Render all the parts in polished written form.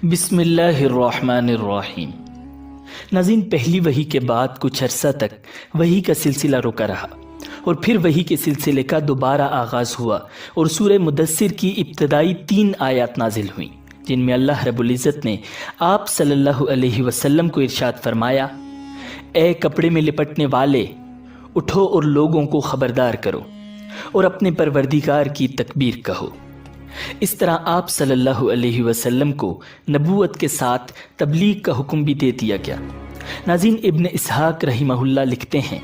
بسم اللہ الرحمن الرحیم۔ ناظرین، پہلی وحی کے بعد کچھ عرصہ تک وحی کا سلسلہ رکا رہا اور پھر وحی کے سلسلے کا دوبارہ آغاز ہوا اور سورہ مدثر کی ابتدائی 3 آیات نازل ہوئیں، جن میں اللہ رب العزت نے آپ صلی اللہ علیہ وسلم کو ارشاد فرمایا، اے کپڑے میں لپٹنے والے، اٹھو اور لوگوں کو خبردار کرو اور اپنے پروردگار کی تکبیر کہو۔ اس طرح آپ صلی اللہ علیہ وسلم کو نبوت کے ساتھ تبلیغ کا حکم بھی دے دیا گیا۔ ناظرین، ابن اسحاق رحمہ اللہ لکھتے ہیں،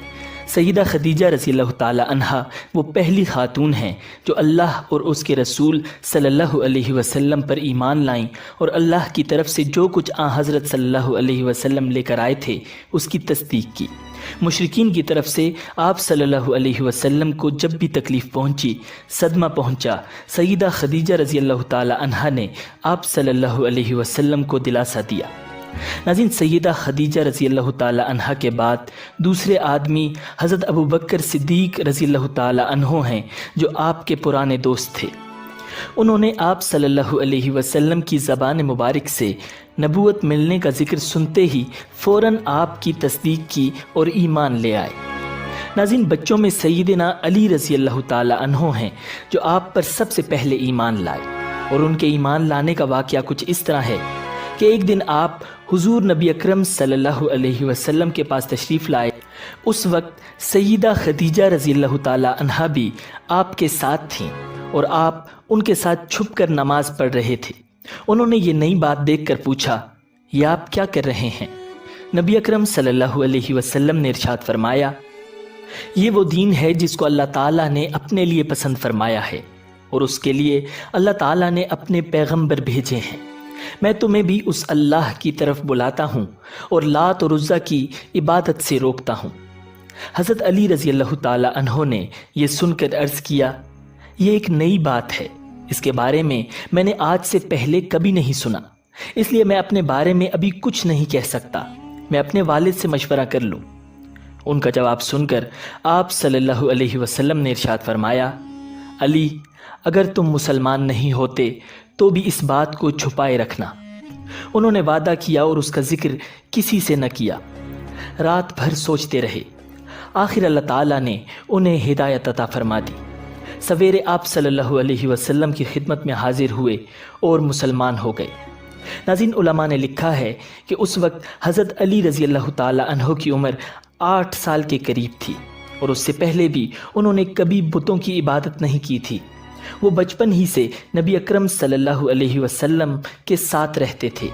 سیدہ خدیجہ رضی اللہ تعالی عنہا وہ پہلی خاتون ہیں جو اللہ اور اس کے رسول صلی اللہ علیہ وسلم پر ایمان لائیں اور اللہ کی طرف سے جو کچھ حضرت صلی اللہ علیہ وسلم لے کر آئے تھے اس کی تصدیق کی۔ مشرکین کی طرف سے آپ صلی اللہ علیہ وسلم کو جب بھی تکلیف پہنچی، صدمہ پہنچا، سیدہ خدیجہ رضی اللہ تعالی عنہا نے آپ صلی اللہ علیہ وسلم کو دلاسا دیا۔ ناظرین، سیدہ خدیجہ رضی اللہ تعالی عنہا کے بعد دوسرے آدمی حضرت ابو بکر صدیق رضی اللہ تعالی عنہ ہیں جو آپ کے پرانے دوست تھے۔ انہوں نے آپ صلی اللہ علیہ وسلم کی زبان مبارک سے نبوت ملنے کا ذکر سنتے ہی فوراً آپ کی تصدیق کی اور ایمان لے آئے۔ ناظرین، بچوں میں سیدنا علی رضی اللہ تعالی عنہ ہیں جو آپ پر سب سے پہلے ایمان لائے، اور ان کے ایمان لانے کا واقعہ کچھ اس طرح ہے کہ ایک دن آپ حضور نبی اکرم صلی اللہ علیہ وسلم کے پاس تشریف لائے۔ اس وقت سیدہ خدیجہ رضی اللہ تعالی عنہا بھی آپ کے ساتھ تھیں اور آپ ان کے ساتھ چھپ کر نماز پڑھ رہے تھے۔ انہوں نے یہ نئی بات دیکھ کر پوچھا، یہ آپ کیا کر رہے ہیں؟ نبی اکرم صلی اللہ علیہ وسلم نے ارشاد فرمایا، یہ وہ دین ہے جس کو اللہ تعالیٰ نے اپنے لیے پسند فرمایا ہے اور اس کے لیے اللہ تعالیٰ نے اپنے پیغمبر بھیجے ہیں۔ میں تمہیں بھی اس اللہ کی طرف بلاتا ہوں اور لات اور عزیٰ کی عبادت سے روکتا ہوں۔ حضرت علی رضی اللہ تعالی عنہ نے یہ سن کر عرض کیا، یہ ایک نئی بات ہے، اس کے بارے میں نے آج سے پہلے کبھی نہیں سنا، اس لیے میں اپنے بارے میں ابھی کچھ نہیں کہہ سکتا، میں اپنے والد سے مشورہ کر لوں۔ ان کا جواب سن کر آپ صلی اللہ علیہ وسلم نے ارشاد فرمایا، علی، اگر تم مسلمان نہیں ہوتے تو بھی اس بات کو چھپائے رکھنا۔ انہوں نے وعدہ کیا اور اس کا ذکر کسی سے نہ کیا۔ رات بھر سوچتے رہے، آخر اللہ تعالیٰ نے انہیں ہدایت عطا فرما دی۔ سویرے آپ صلی اللہ علیہ وسلم کی خدمت میں حاضر ہوئے اور مسلمان ہو گئے۔ ناظرین، علماء نے لکھا ہے کہ اس وقت حضرت علی رضی اللہ تعالی عنہ کی عمر 8 سال کے قریب تھی، اور اس سے پہلے بھی انہوں نے کبھی بتوں کی عبادت نہیں کی تھی۔ وہ بچپن ہی سے نبی اکرم صلی اللہ علیہ وسلم کے ساتھ رہتے تھے،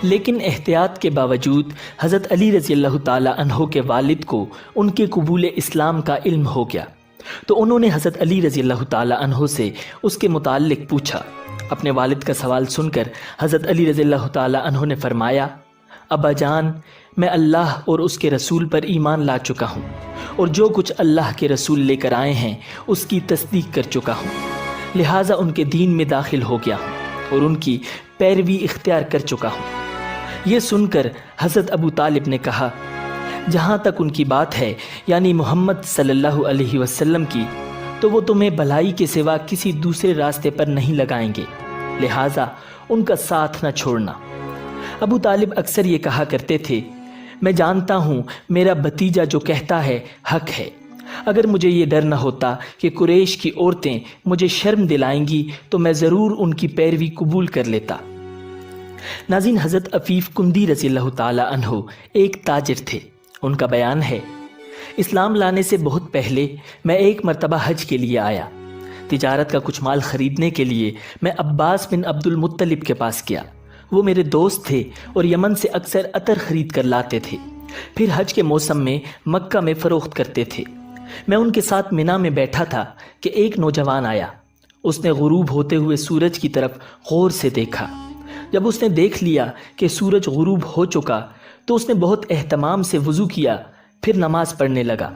لیکن احتیاط کے باوجود حضرت علی رضی اللہ تعالی عنہ کے والد کو ان کے قبول اسلام کا علم ہو گیا، تو انہوں نے حضرت علی رضی اللہ تعالی عنہ سے اس کے متعلق پوچھا۔ اپنے والد کا سوال سن کر حضرت علی رضی اللہ تعالی عنہ نے فرمایا، ابا جان، میں اللہ اور اس کے رسول پر ایمان لا چکا ہوں اور جو کچھ اللہ کے رسول لے کر آئے ہیں اس کی تصدیق کر چکا ہوں، لہٰذا ان کے دین میں داخل ہو گیا ہوں اور ان کی پیروی اختیار کر چکا ہوں۔ یہ سن کر حضرت ابو طالب نے کہا، جہاں تک ان کی بات ہے، یعنی محمد صلی اللہ علیہ وسلم کی، تو وہ تمہیں بھلائی کے سوا کسی دوسرے راستے پر نہیں لگائیں گے، لہٰذا ان کا ساتھ نہ چھوڑنا۔ ابو طالب اکثر یہ کہا کرتے تھے، میں جانتا ہوں میرا بھتیجا جو کہتا ہے حق ہے، اگر مجھے یہ ڈر نہ ہوتا کہ قریش کی عورتیں مجھے شرم دلائیں گی تو میں ضرور ان کی پیروی قبول کر لیتا۔ ناظرین، حضرت عفیف کندی رضی اللہ تعالی عنہ ایک تاجر تھے۔ ان کا بیان ہے، اسلام لانے سے بہت پہلے میں ایک مرتبہ حج کے لیے آیا۔ تجارت کا کچھ مال خریدنے کے لیے میں عباس بن عبد المطلب کے پاس گیا۔ وہ میرے دوست تھے اور یمن سے اکثر عطر خرید کر لاتے تھے، پھر حج کے موسم میں مکہ میں فروخت کرتے تھے۔ میں ان کے ساتھ منا میں بیٹھا تھا کہ ایک نوجوان آیا۔ اس نے غروب ہوتے ہوئے سورج کی طرف غور سے دیکھا۔ جب اس نے دیکھ لیا کہ سورج غروب ہو چکا تو اس نے بہت اہتمام سے وضو کیا، پھر نماز پڑھنے لگا،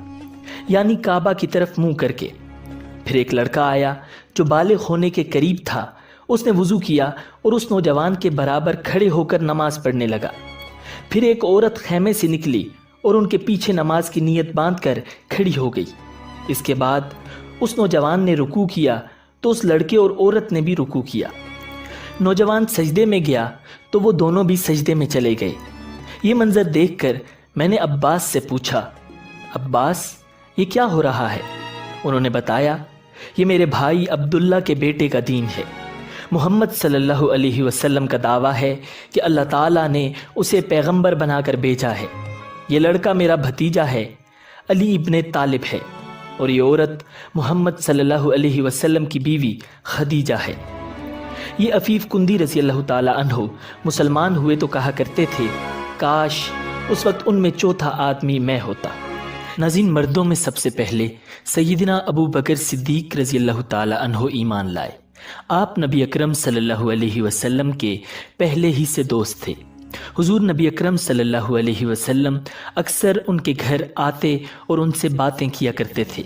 یعنی کعبہ کی طرف منہ کر کے۔ پھر ایک لڑکا آیا جو بالغ ہونے کے قریب تھا، اس نے وضو کیا اور اس نوجوان کے برابر کھڑے ہو کر نماز پڑھنے لگا۔ پھر ایک عورت خیمے سے نکلی اور ان کے پیچھے نماز کی نیت باندھ کر کھڑی ہو گئی۔ اس کے بعد اس نوجوان نے رکوع کیا تو اس لڑکے اور عورت نے بھی رکوع کیا۔ نوجوان سجدے میں گیا تو وہ دونوں بھی سجدے میں چلے گئے۔ یہ منظر دیکھ کر میں نے عباس سے پوچھا، عباس یہ کیا ہو رہا ہے؟ انہوں نے بتایا، یہ میرے بھائی عبداللہ کے بیٹے کا دین ہے۔ محمد صلی اللہ علیہ وسلم کا دعویٰ ہے کہ اللہ تعالیٰ نے اسے پیغمبر بنا کر بھیجا ہے۔ یہ لڑکا میرا بھتیجا ہے، علی ابن طالب ہے، اور یہ عورت محمد صلی اللہ علیہ وسلم کی بیوی خدیجہ ہے۔ یہ عفیف کندی رضی اللہ تعالی عنہ مسلمان ہوئے تو کہا کرتے تھے، کاش اس وقت ان میں چوتھا آدمی میں ہوتا۔ ناظرین، مردوں میں سب سے پہلے سیدنا ابو بکر صدیق رضی اللہ تعالی عنہ ایمان لائے۔ آپ نبی اکرم صلی اللہ علیہ وسلم کے پہلے ہی سے دوست تھے۔ حضور نبی اکرم صلی اللہ علیہ وسلم اکثر ان کے گھر آتے اور ان سے باتیں کیا کرتے تھے۔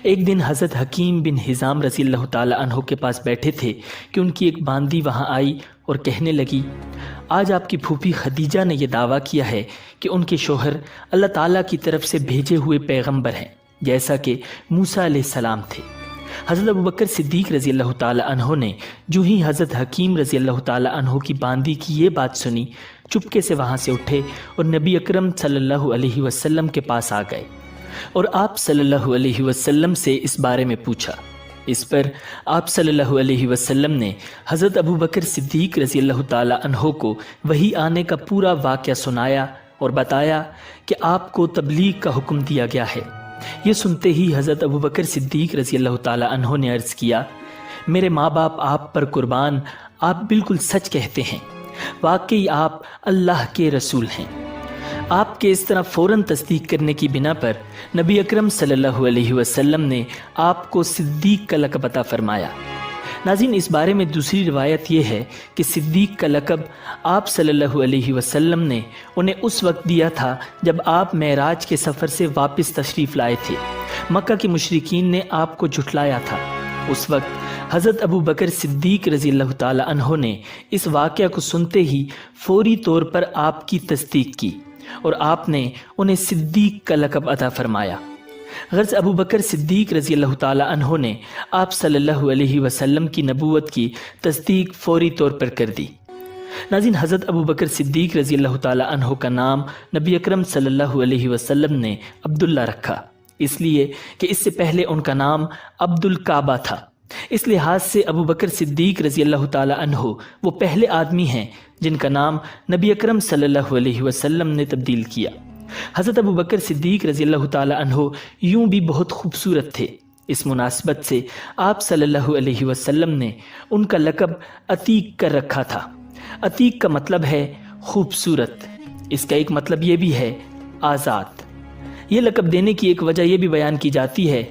ایک دن حضرت حکیم بن حزام رضی اللہ تعالی عنہ کے پاس بیٹھے تھے کہ ان کی ایک باندی وہاں آئی اور کہنے لگی، آج آپ کی پھوپھی خدیجہ نے یہ دعویٰ کیا ہے کہ ان کے شوہر اللہ تعالیٰ کی طرف سے بھیجے ہوئے پیغمبر ہیں، جیسا کہ موسیٰ علیہ السلام تھے۔ حضرت ابوبکر صدیق رضی اللہ تعالی عنہ نے جو ہی حضرت حکیم رضی اللہ تعالی عنہ کی باندی کی یہ بات سنی، چپکے سے وہاں سے اٹھے اور نبی اکرم صلی اللہ علیہ وسلم کے پاس آ گئے اور آپ صلی اللہ علیہ وسلم سے اس بارے میں پوچھا۔ اس پر آپ صلی اللہ علیہ وسلم نے حضرت ابوبکر صدیق رضی اللہ تعالی عنہ کو وحی آنے کا پورا واقعہ سنایا اور بتایا کہ آپ کو تبلیغ کا حکم دیا گیا ہے۔ یہ سنتے ہی حضرت ابوبکر صدیق رضی اللہ تعالی عنہ نے عرض کیا، میرے ماں باپ آپ پر قربان، آپ بالکل سچ کہتے ہیں، واقعی آپ اللہ کے رسول ہیں۔ آپ کے اس طرح فوراً تصدیق کرنے کی بنا پر نبی اکرم صلی اللہ علیہ وسلم نے آپ کو صدیق کا لقب عطا فرمایا۔ ناظرین، اس بارے میں دوسری روایت یہ ہے کہ صدیق کا لقب آپ صلی اللہ علیہ وسلم نے انہیں اس وقت دیا تھا جب آپ معراج کے سفر سے واپس تشریف لائے تھے۔ مکہ کے مشرکین نے آپ کو جھٹلایا تھا۔ اس وقت حضرت ابوبکر صدیق رضی اللہ تعالی عنہ نے اس واقعہ کو سنتے ہی فوری طور پر آپ کی تصدیق کی اور آپ نے انہیں صدیق کا لقب عطا فرمایا۔ غرض ابوبکر صدیق رضی اللہ تعالی عنہ نے آپ صلی اللہ علیہ وسلم کی نبوت کی تصدیق فوری طور پر کر دی۔ ناظرین، حضرت ابوبکر صدیق رضی اللہ تعالی عنہ کا نام نبی اکرم صلی اللہ علیہ وسلم نے عبداللہ رکھا، اس لیے کہ اس سے پہلے ان کا نام عبد الکعبہ تھا۔ اس لحاظ سے ابوبکر صدیق رضی اللہ تعالی عنہ وہ پہلے آدمی ہیں جن کا نام نبی اکرم صلی اللہ علیہ وسلم نے تبدیل کیا۔ حضرت ابوبکر صدیق رضی اللہ تعالی عنہ یوں بھی بہت خوبصورت تھے۔ اس مناسبت سے آپ صلی اللہ علیہ وسلم نے ان کا لقب عتیق کر رکھا تھا۔ عتیق کا مطلب ہے خوبصورت، اس کا ایک مطلب یہ بھی ہے آزاد۔ یہ لقب دینے کی ایک وجہ یہ بھی بیان کی جاتی ہے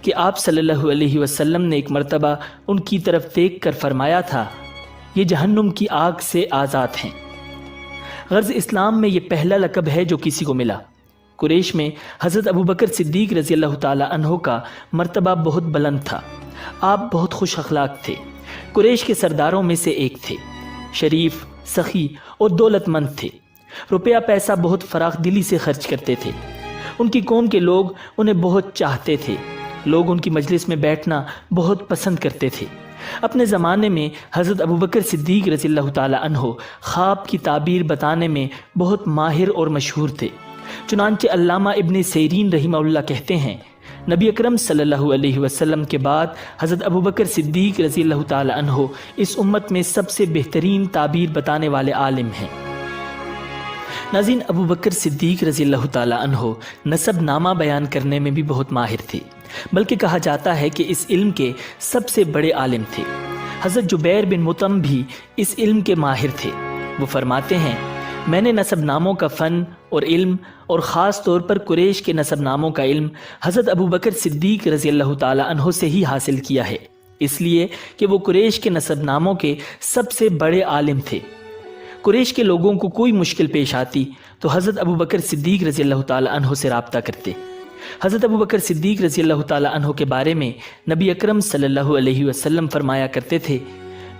کہ آپ صلی اللہ علیہ وسلم نے ایک مرتبہ ان کی طرف دیکھ کر فرمایا تھا، یہ جہنم کی آگ سے آزاد ہیں۔ غرض اسلام میں یہ پہلا لقب ہے جو کسی کو ملا۔ قریش میں حضرت ابوبکر صدیق رضی اللہ تعالی عنہ کا مرتبہ بہت بلند تھا۔ آپ بہت خوش اخلاق تھے، قریش کے سرداروں میں سے ایک تھے، شریف، سخی اور دولت مند تھے، روپیہ پیسہ بہت فراخ دلی سے خرچ کرتے تھے۔ ان کی قوم کے لوگ انہیں بہت چاہتے تھے، لوگ ان کی مجلس میں بیٹھنا بہت پسند کرتے تھے۔ اپنے زمانے میں حضرت ابوبکر صدیق رضی اللہ تعالی عنہ خواب کی تعبیر بتانے میں بہت ماہر اور مشہور تھے۔ چنانچہ علامہ ابن سیرین رحمہ اللہ کہتے ہیں، نبی اکرم صلی اللہ علیہ وسلم کے بعد حضرت ابوبکر صدیق رضی اللہ تعالی عنہ اس امت میں سب سے بہترین تعبیر بتانے والے عالم ہیں۔ ناظرین، ابوبکر صدیق رضی اللہ تعالی عنہ نسب نامہ بیان کرنے میں بھی بہت ماہر تھے، بلکہ کہا جاتا ہے کہ اس علم کے سب سے بڑے عالم تھے۔ حضرت جبیر بن مطعم بھی اس علم کے ماہر تھے۔ وہ فرماتے ہیں، میں نے نسب ناموں کا فن اور علم، اور خاص طور پر قریش کے نسب ناموں کا علم حضرت ابوبکر صدیق رضی اللہ تعالی عنہ سے ہی حاصل کیا ہے، اس لیے کہ وہ قریش کے نسب ناموں کے سب سے بڑے عالم تھے۔ قریش کے لوگوں کو کوئی مشکل پیش آتی تو حضرت ابوبکر صدیق رضی اللہ تعالی عنہ سے رابطہ کرتے۔ حضرت ابوبکر صدیق رضی اللہ تعالی عنہ کے بارے میں نبی اکرم صلی اللہ علیہ وسلم فرمایا کرتے تھے،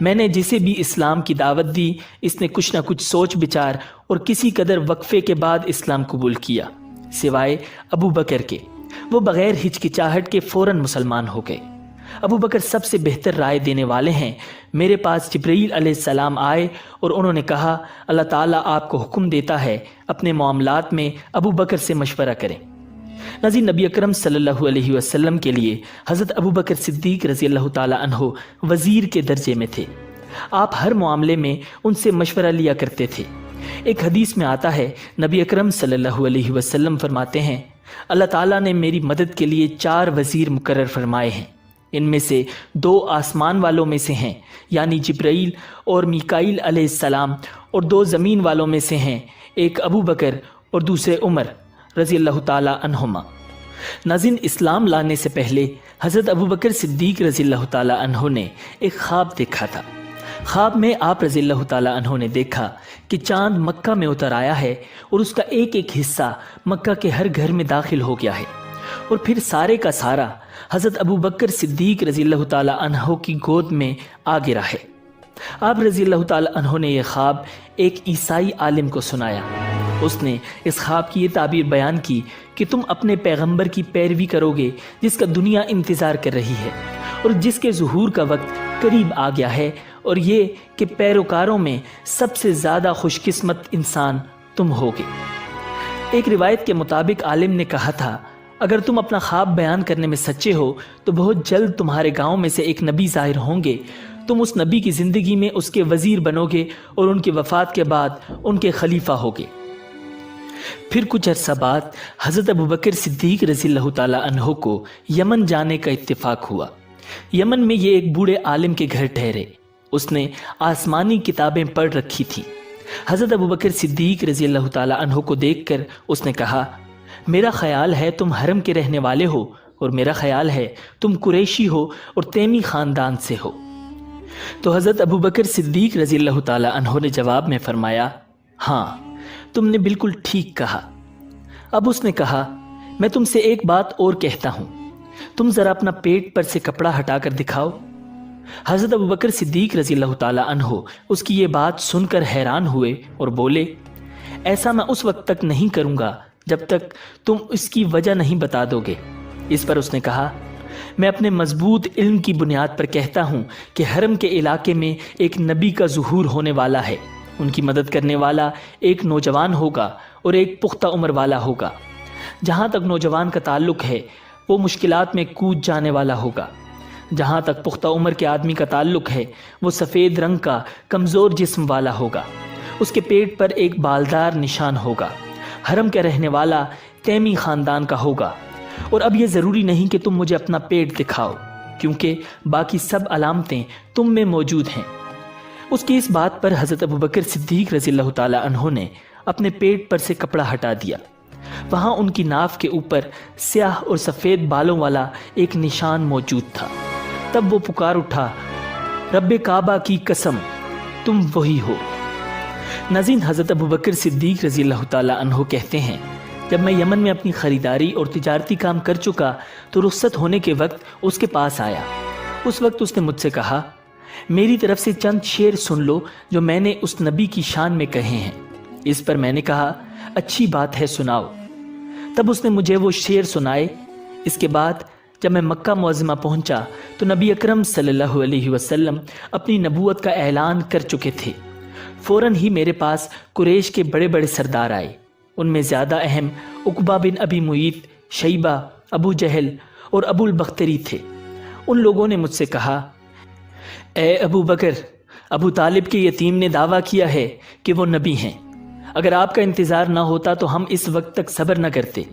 میں نے جسے بھی اسلام کی دعوت دی، اس نے کچھ نہ کچھ سوچ بچار اور کسی قدر وقفے کے بعد اسلام قبول کیا، سوائے ابو بکر کے، وہ بغیر ہچکچاہٹ کے فوراً مسلمان ہو گئے۔ ابو بکر سب سے بہتر رائے دینے والے ہیں۔ میرے پاس جبرائیل علیہ السلام آئے اور انہوں نے کہا اللہ تعالیٰ آپ کو حکم دیتا ہے اپنے معاملات میں ابو بکر سے مشورہ کریں۔ ناظرین، نبی اکرم صلی اللہ علیہ وسلم کے لیے حضرت ابو بکر صدیق رضی اللہ تعالیٰ عنہ وزیر کے درجے میں تھے۔ آپ ہر معاملے میں ان سے مشورہ لیا کرتے تھے۔ ایک حدیث میں آتا ہے نبی اکرم صلی اللہ علیہ وسلم فرماتے ہیں اللہ تعالیٰ نے میری مدد کے لیے 4 وزیر مقرر فرمائے ہیں، ان میں سے 2 آسمان والوں میں سے ہیں یعنی جبرائیل اور میکائیل علیہ السلام، اور 2 زمین والوں میں سے ہیں، ایک ابو بکر اور دوسرے عمر رضی اللہ تعالی عنہما۔ ناظرین، اسلام لانے سے پہلے حضرت ابو بکر صدیق رضی اللہ تعالی عنہ نے ایک خواب دیکھا تھا۔ خواب میں آپ رضی اللہ تعالی عنہ نے دیکھا کہ چاند مکہ میں اتر آیا ہے اور اس کا ایک ایک حصہ مکہ کے ہر گھر میں داخل ہو گیا ہے، اور پھر سارے کا سارا حضرت ابو بکر صدیق رضی اللہ تعالی عنہ کی گود میں آ گرا ہے۔ آپ رضی اللہ تعالی عنہ نے یہ خواب ایک عیسائی عالم کو سنایا۔ اس نے اس خواب کی یہ تعبیر بیان کی کہ تم اپنے پیغمبر کی پیروی کرو گے جس کا دنیا انتظار کر رہی ہے اور جس کے ظہور کا وقت قریب آ گیا ہے، اور یہ کہ پیروکاروں میں سب سے زیادہ خوش قسمت انسان تم ہوگے۔ ایک روایت کے مطابق عالم نے کہا تھا اگر تم اپنا خواب بیان کرنے میں سچے ہو تو بہت جلد تمہارے گاؤں میں سے ایک نبی ظاہر ہوں گے، تم اس نبی کی زندگی میں اس کے وزیر بنو گے اور ان کی وفات کے بعد ان کے خلیفہ ہوگے۔ پھر کچھ عرصہ بعد حضرت ابو بکر صدیق رضی اللہ تعالی عنہ کو یمن جانے کا اتفاق ہوا۔ یمن میں یہ ایک بوڑھے عالم کے گھر ٹھہرے۔ اس نے آسمانی کتابیں پڑھ رکھی تھی۔ حضرت ابو بکر صدیق رضی اللہ تعالی عنہ کو دیکھ کر اس نے کہا میرا خیال ہے تم حرم کے رہنے والے ہو، اور میرا خیال ہے تم قریشی ہو اور تیمی خاندان سے ہو۔ تو حضرت ابو بکر صدیق رضی اللہ تعالی عنہ نے جواب میں فرمایا ہاں تم نے بالکل ٹھیک کہا۔ اب اس نے کہا میں تم سے ایک بات اور کہتا ہوں، تم ذرا اپنا پیٹ پر سے کپڑا ہٹا کر دکھاؤ۔ حضرت ابو بکر صدیق رضی اللہ تعالی عنہ اس کی یہ بات سن کر حیران ہوئے اور بولے ایسا میں اس وقت تک نہیں کروں گا جب تک تم اس کی وجہ نہیں بتا دو گے۔ اس پر اس نے کہا میں اپنے مضبوط علم کی بنیاد پر کہتا ہوں کہ حرم کے علاقے میں ایک نبی کا ظہور ہونے والا ہے، ان کی مدد کرنے والا ایک نوجوان ہوگا اور ایک پختہ عمر والا ہوگا۔ جہاں تک نوجوان کا تعلق ہے وہ مشکلات میں کود جانے والا ہوگا، جہاں تک پختہ عمر کے آدمی کا تعلق ہے وہ سفید رنگ کا کمزور جسم والا ہوگا، اس کے پیٹ پر ایک بالدار نشان ہوگا، حرم کا رہنے والا تیمی خاندان کا ہوگا۔ اور اب یہ ضروری نہیں کہ تم مجھے اپنا پیٹ دکھاؤ کیونکہ باقی سب علامتیں تم میں موجود ہیں۔ اس کی اس بات پر حضرت ابو بکر صدیق رضی اللہ تعالی عنہ نے اپنے پیٹ پر سے کپڑا ہٹا دیا۔ وہاں ان کی ناف کے اوپر سیاہ اور سفید بالوں والا ایک نشان موجود تھا۔ تب وہ پکار اٹھا رب کعبہ کی قسم تم وہی ہو۔ ناظرین، حضرت ابو بکر صدیق رضی اللہ تعالی عنہ کہتے ہیں جب میں یمن میں اپنی خریداری اور تجارتی کام کر چکا تو رخصت ہونے کے وقت اس کے پاس آیا۔ اس وقت اس نے مجھ سے کہا میری طرف سے چند شعر سن لو جو میں نے اس نبی کی شان میں کہے ہیں۔ اس پر میں نے کہا اچھی بات ہے سناؤ۔ تب اس نے مجھے وہ شعر سنائے۔ اس کے بعد جب میں مکہ معظمہ پہنچا تو نبی اکرم صلی اللہ علیہ وسلم اپنی نبوت کا اعلان کر چکے تھے۔ فوراً ہی میرے پاس قریش کے بڑے بڑے سردار آئے، ان میں زیادہ اہم عقبہ بن ابی معیط، شیبہ، ابو جہل اور ابو البختری تھے۔ ان لوگوں نے مجھ سے کہا اے ابو بکر، ابو طالب کے یتیم نے دعویٰ کیا ہے کہ وہ نبی ہیں، اگر آپ کا انتظار نہ ہوتا تو ہم اس وقت تک صبر نہ کرتے،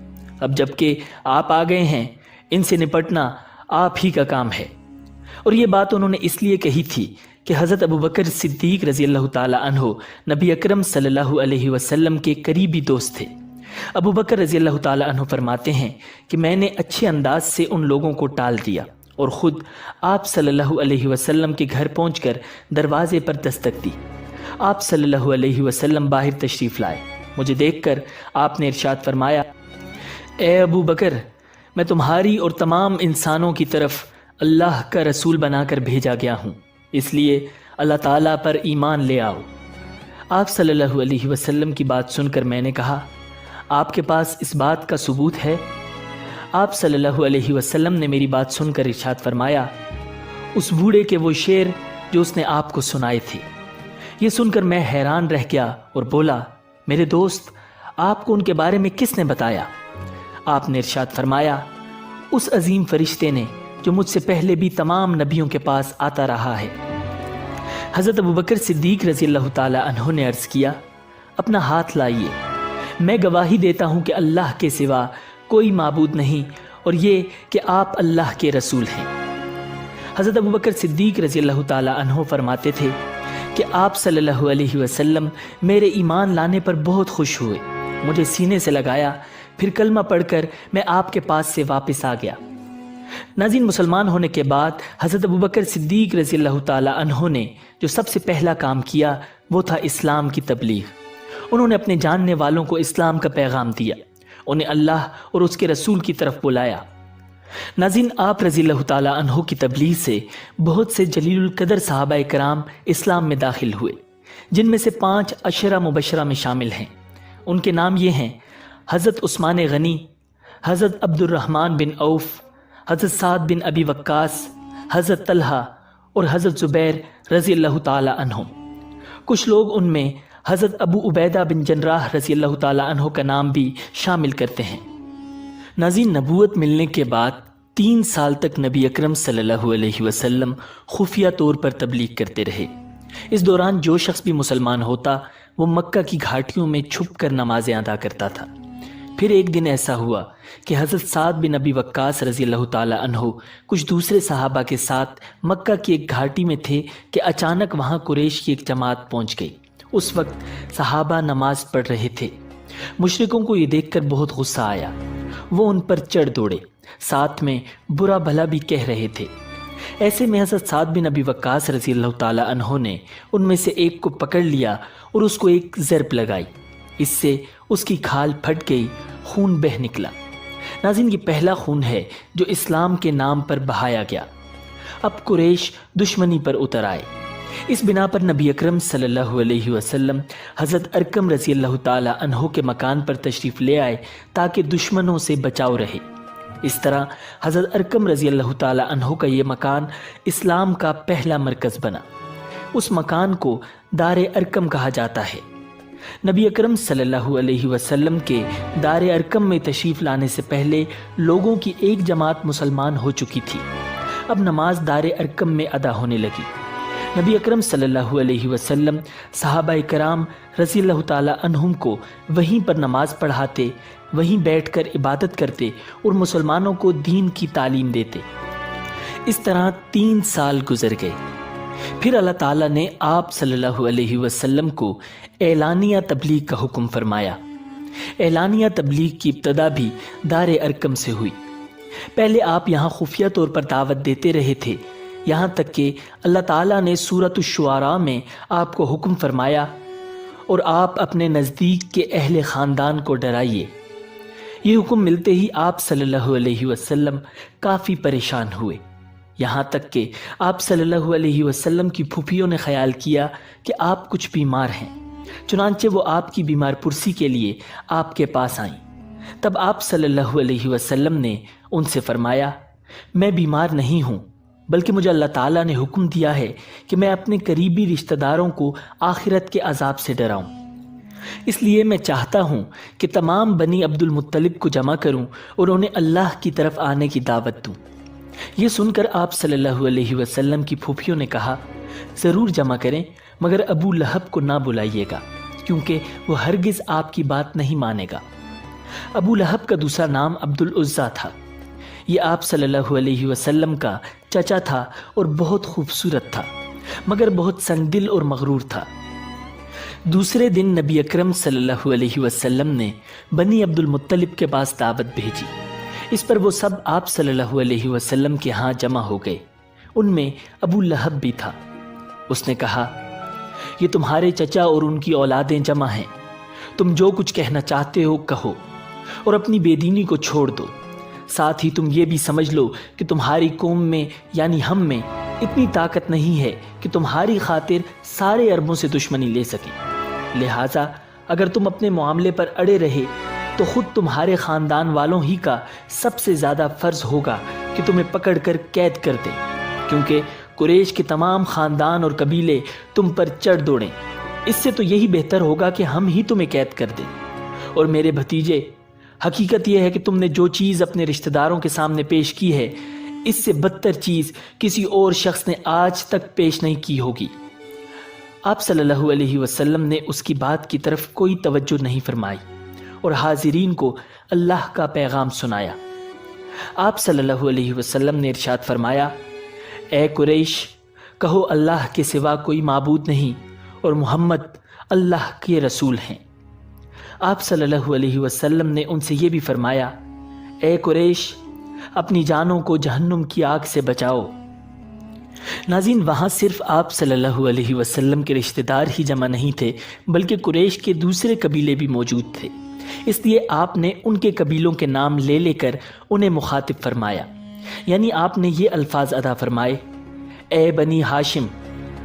اب جب کہ آپ آ گئے ہیں ان سے نپٹنا آپ ہی کا کام ہے۔ اور یہ بات انہوں نے اس لیے کہی تھی کہ حضرت ابو بکر صدیق رضی اللہ تعالی عنہ نبی اکرم صلی اللہ علیہ وسلم کے قریبی دوست تھے۔ ابو بکر رضی اللہ تعالی عنہ فرماتے ہیں کہ میں نے اچھے انداز سے ان لوگوں کو ٹال دیا اور خود آپ صلی اللہ علیہ وسلم کے گھر پہنچ کر دروازے پر دستک دی۔ آپ صلی اللہ علیہ وسلم باہر تشریف لائے۔ مجھے دیکھ کر آپ نے ارشاد فرمایا اے ابو بکر، میں تمہاری اور تمام انسانوں کی طرف اللہ کا رسول بنا کر بھیجا گیا ہوں، اس لیے اللہ تعالیٰ پر ایمان لے آؤ۔ آپ صلی اللہ علیہ وسلم کی بات سن کر میں نے کہا آپ کے پاس اس بات کا ثبوت ہے؟ آپ صلی اللہ علیہ وسلم نے میری بات سن کر ارشاد فرمایا، اس بوڑھے کے وہ شعر جو اس نے آپ کو سنائے تھے۔ یہ سن کر میں حیران رہ گیا اور بولا، میرے دوست، آپ کو ان کے بارے میں کس نے بتایا؟ آپ نے ارشاد فرمایا، اس عظیم فرشتے نے جو مجھ سے پہلے بھی تمام نبیوں کے پاس آتا رہا ہے۔ حضرت ابوبکر صدیق رضی اللہ تعالی عنہ نے عرض کیا، اپنا ہاتھ لائیے، میں گواہی دیتا ہوں کہ اللہ کے سوا کوئی معبود نہیں اور یہ کہ آپ اللہ کے رسول ہیں۔ حضرت ابوبکر صدیق رضی اللہ تعالی عنہ فرماتے تھے کہ آپ صلی اللہ علیہ وسلم میرے ایمان لانے پر بہت خوش ہوئے، مجھے سینے سے لگایا، پھر کلمہ پڑھ کر میں آپ کے پاس سے واپس آ گیا۔ ناظرین، مسلمان ہونے کے بعد حضرت ابوبکر صدیق رضی اللہ تعالی عنہ نے جو سب سے پہلا کام کیا وہ تھا اسلام کی تبلیغ۔ انہوں نے اپنے جاننے والوں کو اسلام کا پیغام دیا، انہیں اللہ اور اس کے رسول کی طرف بلایا۔ ناظرین، آپ رضی اللہ تعالی عنہ کی تبلیغ سے بہت سے جلیل القدر صحابہ کرام اسلام میں داخل ہوئے، جن میں سے 5 عشرہ مبشرہ میں شامل ہیں۔ ان کے نام یہ ہیں: حضرت عثمان غنی، حضرت عبد الرحمن بن عوف، حضرت سعد بن ابی وقاص، حضرت طلحہ اور حضرت زبیر رضی اللہ تعالی عنہ۔ کچھ لوگ ان میں حضرت ابو عبیدہ بن جراح رضی اللہ تعالی عنہ کا نام بھی شامل کرتے ہیں۔ ناظرین، نبوت ملنے کے بعد 3 سال تک نبی اکرم صلی اللہ علیہ وسلم خفیہ طور پر تبلیغ کرتے رہے۔ اس دوران جو شخص بھی مسلمان ہوتا وہ مکہ کی گھاٹیوں میں چھپ کر نمازیں ادا کرتا تھا۔ پھر ایک دن ایسا ہوا کہ حضرت سعد بن ابی وقاص رضی اللہ تعالی عنہ کچھ دوسرے صحابہ کے ساتھ مکہ کی ایک گھاٹی میں تھے کہ اچانک وہاں قریش کی ایک جماعت پہنچ گئی۔ اس وقت صحابہ نماز پڑھ رہے تھے۔ مشرکوں کو یہ دیکھ کر بہت غصہ آیا، وہ ان پر چڑھ دوڑے، ساتھ میں برا بھلا بھی کہہ رہے تھے۔ ایسے میں حضرت سعد بن ابی وقاص رضی اللہ تعالی عنہ نے ان میں سے ایک کو پکڑ لیا اور اس کو ایک ضرب لگائی۔ اس سے اس کی کھال پھٹ گئی، خون بہہ نکلا۔ ناظرین، یہ پہلا خون ہے جو اسلام کے نام پر بہایا گیا۔ اب قریش دشمنی پر اتر آئے۔ اس بنا پر نبی اکرم صلی اللہ علیہ وسلم حضرت ارقم رضی اللہ تعالی عنہ کے مکان پر تشریف لے آئے تاکہ دشمنوں سے بچاؤ رہے۔ اس طرح حضرت ارقم رضی اللہ تعالی عنہ کا یہ مکان اسلام کا پہلا مرکز بنا۔ اس مکان کو دار ارقم کہا جاتا ہے۔ نبی اکرم صلی اللہ علیہ وسلم کے دار ارقم میں تشریف لانے سے پہلے لوگوں کی ایک جماعت مسلمان ہو چکی تھی۔ اب نماز دار ارقم میں ادا ہونے لگی۔ نبی اکرم صلی اللہ علیہ وسلم صحابہ کرام رضی اللہ تعالی عنہم کو وہیں پر نماز پڑھاتے، وہیں بیٹھ کر عبادت کرتے اور مسلمانوں کو دین کی تعلیم دیتے۔ اس طرح 3 سال گزر گئے۔ پھر اللہ تعالیٰ نے آپ صلی اللہ علیہ وسلم کو اعلانیہ تبلیغ کا حکم فرمایا۔ اعلانیہ تبلیغ کی ابتدا بھی دار ارقم سے ہوئی۔ پہلے آپ یہاں خفیہ طور پر دعوت دیتے رہے تھے، یہاں تک کہ اللہ تعالیٰ نے سورۃ الشعراء میں آپ کو حکم فرمایا، اور آپ اپنے نزدیک کے اہل خاندان کو ڈرائیے۔ یہ حکم ملتے ہی آپ صلی اللہ علیہ وسلم کافی پریشان ہوئے، یہاں تک کہ آپ صلی اللہ علیہ وسلم کی پھوپھیوں نے خیال کیا کہ آپ کچھ بیمار ہیں، چنانچہ وہ آپ کی بیمار پرسی کے لیے آپ کے پاس آئیں۔ تب آپ صلی اللہ علیہ وسلم نے ان سے فرمایا، میں بیمار نہیں ہوں، بلکہ مجھے اللہ تعالیٰ نے حکم دیا ہے کہ میں اپنے قریبی رشتہ داروں کو آخرت کے عذاب سے ڈراؤں، اس لیے میں چاہتا ہوں کہ تمام بنی عبد المطلب کو جمع کروں اور انہیں اللہ کی طرف آنے کی دعوت دوں۔ یہ سن کر آپ صلی اللہ علیہ وسلم کی پھوپھیوں نے کہا، ضرور جمع کریں، مگر ابو لہب کو نہ بلائیے گا، کیونکہ وہ ہرگز آپ کی بات نہیں مانے گا۔ ابو لہب کا دوسرا نام عبد العزیٰ تھا۔ یہ آپ صلی اللہ علیہ وسلم کا چچا تھا اور بہت خوبصورت تھا، مگر بہت سنگ دل اور مغرور تھا۔ دوسرے دن نبی اکرم صلی اللہ علیہ وسلم نے بنی عبد المطلب کے پاس دعوت بھیجی۔ اس پر وہ سب آپ صلی اللہ علیہ وسلم کے ہاں جمع ہو گئے۔ ان میں ابو لہب بھی تھا۔ اس نے کہا، یہ تمہارے چچا اور ان کی اولادیں جمع ہیں، تم جو کچھ کہنا چاہتے ہو کہو اور اپنی بے دینی کو چھوڑ دو۔ ساتھ ہی تم یہ بھی سمجھ لو کہ تمہاری قوم میں یعنی ہم میں اتنی طاقت نہیں ہے کہ تمہاری خاطر سارے عربوں سے دشمنی لے سکیں، لہٰذا اگر تم اپنے معاملے پر اڑے رہے تو خود تمہارے خاندان والوں ہی کا سب سے زیادہ فرض ہوگا کہ تمہیں پکڑ کر قید کر دیں، کیونکہ قریش کے تمام خاندان اور قبیلے تم پر چڑھ دوڑیں۔ اس سے تو یہی بہتر ہوگا کہ ہم ہی تمہیں قید کر دیں۔ اور میرے بھتیجے، حقیقت یہ ہے کہ تم نے جو چیز اپنے رشتہ داروں کے سامنے پیش کی ہے، اس سے بدتر چیز کسی اور شخص نے آج تک پیش نہیں کی ہوگی۔ آپ صلی اللہ علیہ وسلم نے اس کی بات کی طرف کوئی توجہ نہیں فرمائی اور حاضرین کو اللہ کا پیغام سنایا۔ آپ صلی اللہ علیہ وسلم نے ارشاد فرمایا، اے قریش، کہو اللہ کے سوا کوئی معبود نہیں اور محمد اللہ کے رسول ہیں۔ آپ صلی اللہ علیہ وسلم نے ان سے یہ بھی فرمایا، اے قریش، اپنی جانوں کو جہنم کی آگ سے بچاؤ۔ ناظرین، وہاں صرف آپ صلی اللہ علیہ وسلم کے رشتہ دار ہی جمع نہیں تھے، بلکہ قریش کے دوسرے قبیلے بھی موجود تھے۔ اس لیے آپ نے ان کے قبیلوں کے نام لے لے کر انہیں مخاطب فرمایا، یعنی آپ نے یہ الفاظ ادا فرمائے، اے بنی ہاشم،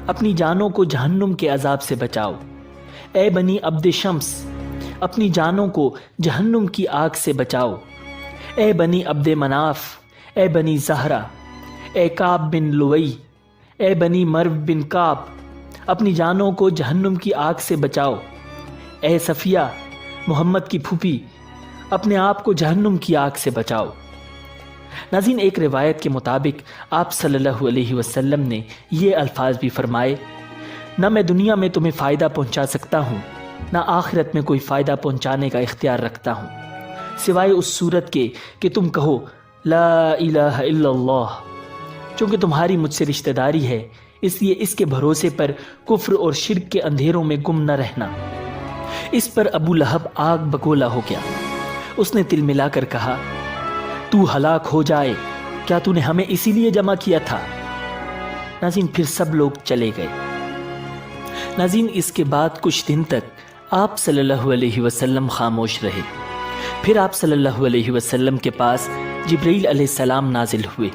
اپنی جانوں کو جہنم کے عذاب سے بچاؤ۔ اے بنی عبد شمس، اپنی جانوں کو جہنم کی آگ سے بچاؤ۔ اے بنی عبد مناف، اے بنی زہرہ، اے کعب بن لوئی، اے بنی مرو بن کعب، اپنی جانوں کو جہنم کی آگ سے بچاؤ۔ اے صفیہ، محمد کی پھوپھی، اپنے آپ کو جہنم کی آگ سے بچاؤ۔ ناظرین، ایک روایت کے مطابق آپ صلی اللہ علیہ وسلم نے یہ الفاظ بھی فرمائے، نہ میں دنیا میں تمہیں فائدہ پہنچا سکتا ہوں، نہ آخرت میں کوئی فائدہ پہنچانے کا اختیار رکھتا ہوں، سوائے اس صورت کے کہ تم کہو لا الہ الا اللہ۔ چونکہ تمہاری مجھ سے رشتہ داری ہے، اس لیے اس کے بھروسے پر کفر اور شرک کے اندھیروں میں گم نہ رہنا۔ اس پر ابو لہب آگ بگولا ہو گیا۔ اس نے تل ملا کر کہا، تو ہلاک ہو جائے، کیا تو نے ہمیں اسی لیے جمع کیا تھا؟ ناظرین، پھر سب لوگ چلے گئے۔ ناظرین، اس کے بعد کچھ دن تک آپ صلی اللہ علیہ وسلم خاموش رہے۔ پھر آپ صلی اللہ علیہ وسلم کے پاس جبرائیل علیہ السلام نازل ہوئے۔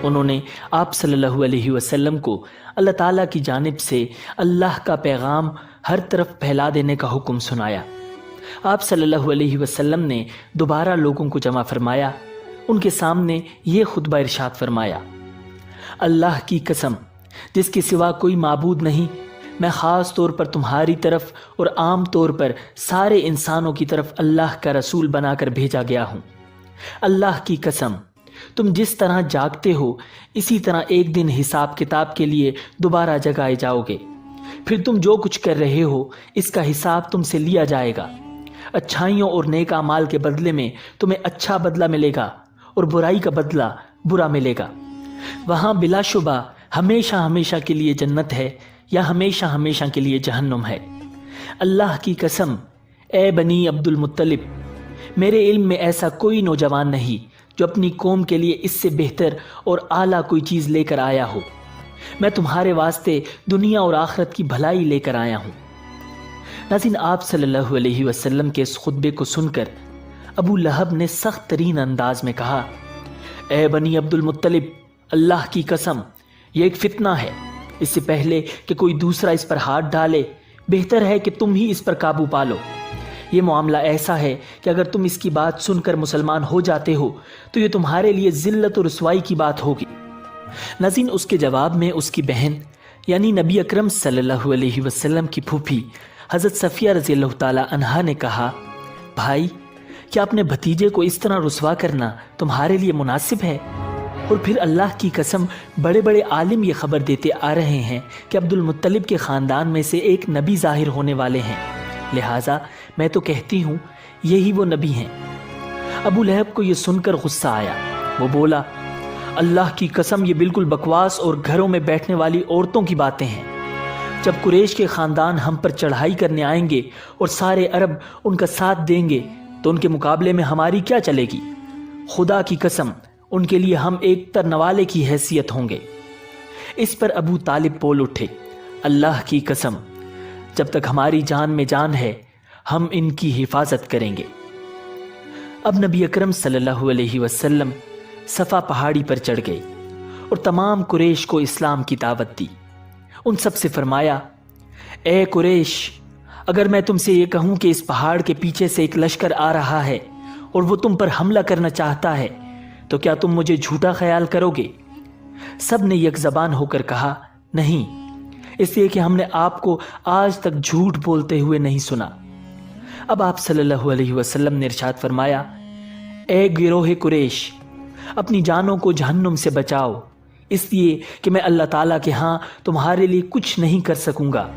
انہوں نے آپ صلی اللہ علیہ وسلم کو اللہ تعالیٰ کی جانب سے اللہ کا پیغام ہر طرف پھیلا دینے کا حکم سنایا۔ آپ صلی اللہ علیہ وسلم نے دوبارہ لوگوں کو جمع فرمایا، ان کے سامنے یہ خطبہ ارشاد فرمایا، اللہ کی قسم، جس کے سوا کوئی معبود نہیں، میں خاص طور پر تمہاری طرف اور عام طور پر سارے انسانوں کی طرف اللہ کا رسول بنا کر بھیجا گیا ہوں۔ اللہ کی قسم، تم جس طرح جاگتے ہو اسی طرح ایک دن حساب کتاب کے لیے دوبارہ جگائے جاؤ گے۔ پھر تم جو کچھ کر رہے ہو اس کا حساب تم سے لیا جائے گا۔ اچھائیوں اور نیک اعمال کے بدلے میں تمہیں اچھا بدلہ ملے گا اور برائی کا بدلہ برا ملے گا۔ وہاں بلا شبہ ہمیشہ ہمیشہ کے لیے جنت ہے یا ہمیشہ ہمیشہ کے لیے جہنم ہے۔ اللہ کی قسم، اے بنی عبد المطلب، میرے علم میں ایسا کوئی نوجوان نہیں جو اپنی قوم کے لیے اس سے بہتر اور اعلیٰ کوئی چیز لے کر آیا ہو۔ میں تمہارے واسطے دنیا اور آخرت کی بھلائی لے کر آیا ہوں۔ ناظرین، آپ صلی اللہ علیہ وسلم کے اس خطبے کو سن کر ابو لہب نے سخت ترین انداز میں کہا، اے بنی عبد المطلب، اللہ کی قسم، یہ ایک فتنہ ہے۔ اس سے پہلے کہ کوئی دوسرا اس پر ہاتھ ڈالے، بہتر ہے کہ تم ہی اس پر قابو پالو۔ یہ معاملہ ایسا ہے کہ اگر تم اس کی بات سن کر مسلمان ہو جاتے ہو تو یہ تمہارے لیے ذلت و رسوائی کی بات ہوگی۔ ناظرین، اس کے جواب میں اس کی بہن یعنی نبی اکرم صلی اللہ علیہ وسلم کی پھوپھی حضرت صفیہ رضی اللہ تعالی عنہا نے کہا، بھائی، کیا اپنے بھتیجے کو اس طرح رسوا کرنا تمہارے لیے مناسب ہے؟ اور پھر اللہ کی قسم، بڑے بڑے عالم یہ خبر دیتے آ رہے ہیں کہ عبد المطلب کے خاندان میں سے ایک نبی ظاہر ہونے والے ہیں، لہٰذا میں تو کہتی ہوں یہی وہ نبی ہیں۔ ابو لہب کو یہ سن کر غصہ آیا۔ وہ بولا، اللہ کی قسم، یہ بالکل بکواس اور گھروں میں بیٹھنے والی عورتوں کی باتیں ہیں۔ جب قریش کے خاندان ہم پر چڑھائی کرنے آئیں گے اور سارے عرب ان کا ساتھ دیں گے تو ان کے مقابلے میں ہماری کیا چلے گی؟ خدا کی قسم، ان کے لیے ہم ایک ترنوالے کی حیثیت ہوں گے۔ اس پر ابو طالب بول اٹھے، اللہ کی قسم، جب تک ہماری جان میں جان ہے ہم ان کی حفاظت کریں گے۔ اب نبی اکرم صلی اللہ علیہ وسلم صفا پہاڑی پر چڑھ گئے اور تمام قریش کو اسلام کی دعوت دی۔ ان سب سے فرمایا، اے قریش، اگر میں تم سے یہ کہوں کہ اس پہاڑ کے پیچھے سے ایک لشکر آ رہا ہے اور وہ تم پر حملہ کرنا چاہتا ہے تو کیا تم مجھے جھوٹا خیال کرو گے؟ سب نے یک زبان ہو کر کہا نہیں، اس لیے کہ ہم نے آپ کو آج تک جھوٹ بولتے ہوئے نہیں سنا۔ اب آپ صلی اللہ علیہ وسلم نے ارشاد فرمایا، اے گروہ قریش، اپنی جانوں کو جہنم سے بچاؤ، اس لیے کہ میں اللہ تعالیٰ کے ہاں تمہارے لیے کچھ نہیں کر سکوں گا۔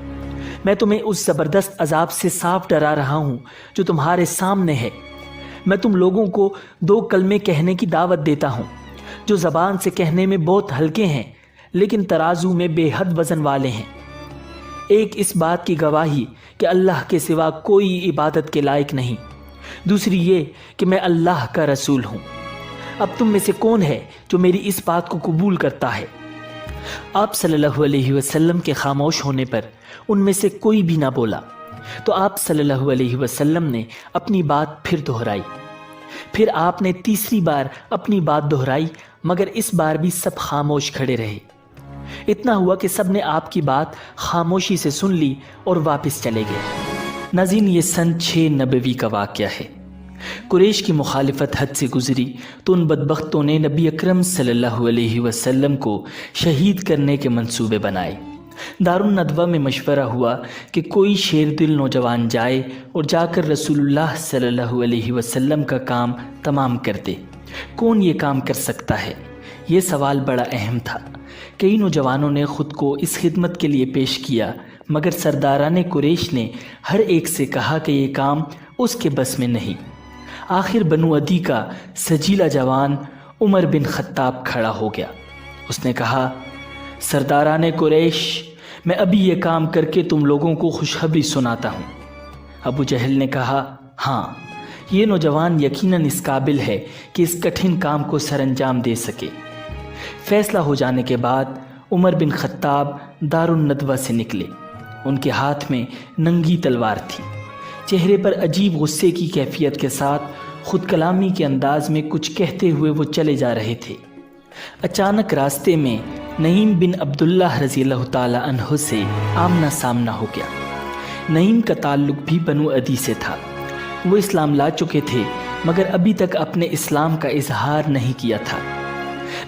میں تمہیں اس زبردست عذاب سے صاف ڈرا رہا ہوں جو تمہارے سامنے ہے۔ میں تم لوگوں کو 2 کلمے کہنے کی دعوت دیتا ہوں جو زبان سے کہنے میں بہت ہلکے ہیں لیکن ترازو میں بے حد وزن والے ہیں۔ ایک اس بات کی گواہی کہ اللہ کے سوا کوئی عبادت کے لائق نہیں، دوسری یہ کہ میں اللہ کا رسول ہوں۔ اب تم میں سے کون ہے جو میری اس بات کو قبول کرتا ہے؟ آپ صلی اللہ علیہ وسلم کے خاموش ہونے پر ان میں سے کوئی بھی نہ بولا تو آپ صلی اللہ علیہ وسلم نے اپنی بات پھر دہرائی۔ پھر آپ نے تیسری بار اپنی بات دہرائی مگر اس بار بھی سب خاموش کھڑے رہے۔ اتنا ہوا کہ سب نے آپ کی بات خاموشی سے سن لی اور واپس چلے گئے۔ ناظرین، یہ سن 6 نبوی کا واقعہ ہے۔ قریش کی مخالفت حد سے گزری تو ان بدبختوں نے نبی اکرم صلی اللہ علیہ وسلم کو شہید کرنے کے منصوبے بنائے۔ دارالندوہ میں مشورہ ہوا کہ کوئی شیر دل نوجوان جائے اور جا کر رسول اللہ صلی اللہ علیہ وسلم کا کام تمام کر دے۔ کون یہ کام کر سکتا ہے؟ یہ سوال بڑا اہم تھا۔ کئی نوجوانوں نے خود کو اس خدمت کے لیے پیش کیا مگر سرداران قریش نے ہر ایک سے کہا کہ یہ کام اس کے بس میں نہیں۔ آخر بنو عدی کا سجیلا جوان عمر بن خطاب کھڑا ہو گیا۔ اس نے کہا، سرداران قریش، میں ابھی یہ کام کر کے تم لوگوں کو خوشخبری سناتا ہوں۔ ابو جہل نے کہا، ہاں، یہ نوجوان یقیناً اس قابل ہے کہ اس کٹھن کام کو سر انجام دے سکے۔ فیصلہ ہو جانے کے بعد عمر بن خطاب دارالندوہ سے نکلے۔ ان کے ہاتھ میں ننگی تلوار تھی، چہرے پر عجیب غصے کی کیفیت کے ساتھ خود کلامی کے انداز میں کچھ کہتے ہوئے وہ چلے جا رہے تھے۔ اچانک راستے میں نعیم بن عبداللہ رضی اللہ تعالی عنہ سے آمنا سامنا ہو گیا۔ نعیم کا تعلق بھی بنو عدی سے تھا۔ وہ اسلام لا چکے تھے مگر ابھی تک اپنے اسلام کا اظہار نہیں کیا تھا۔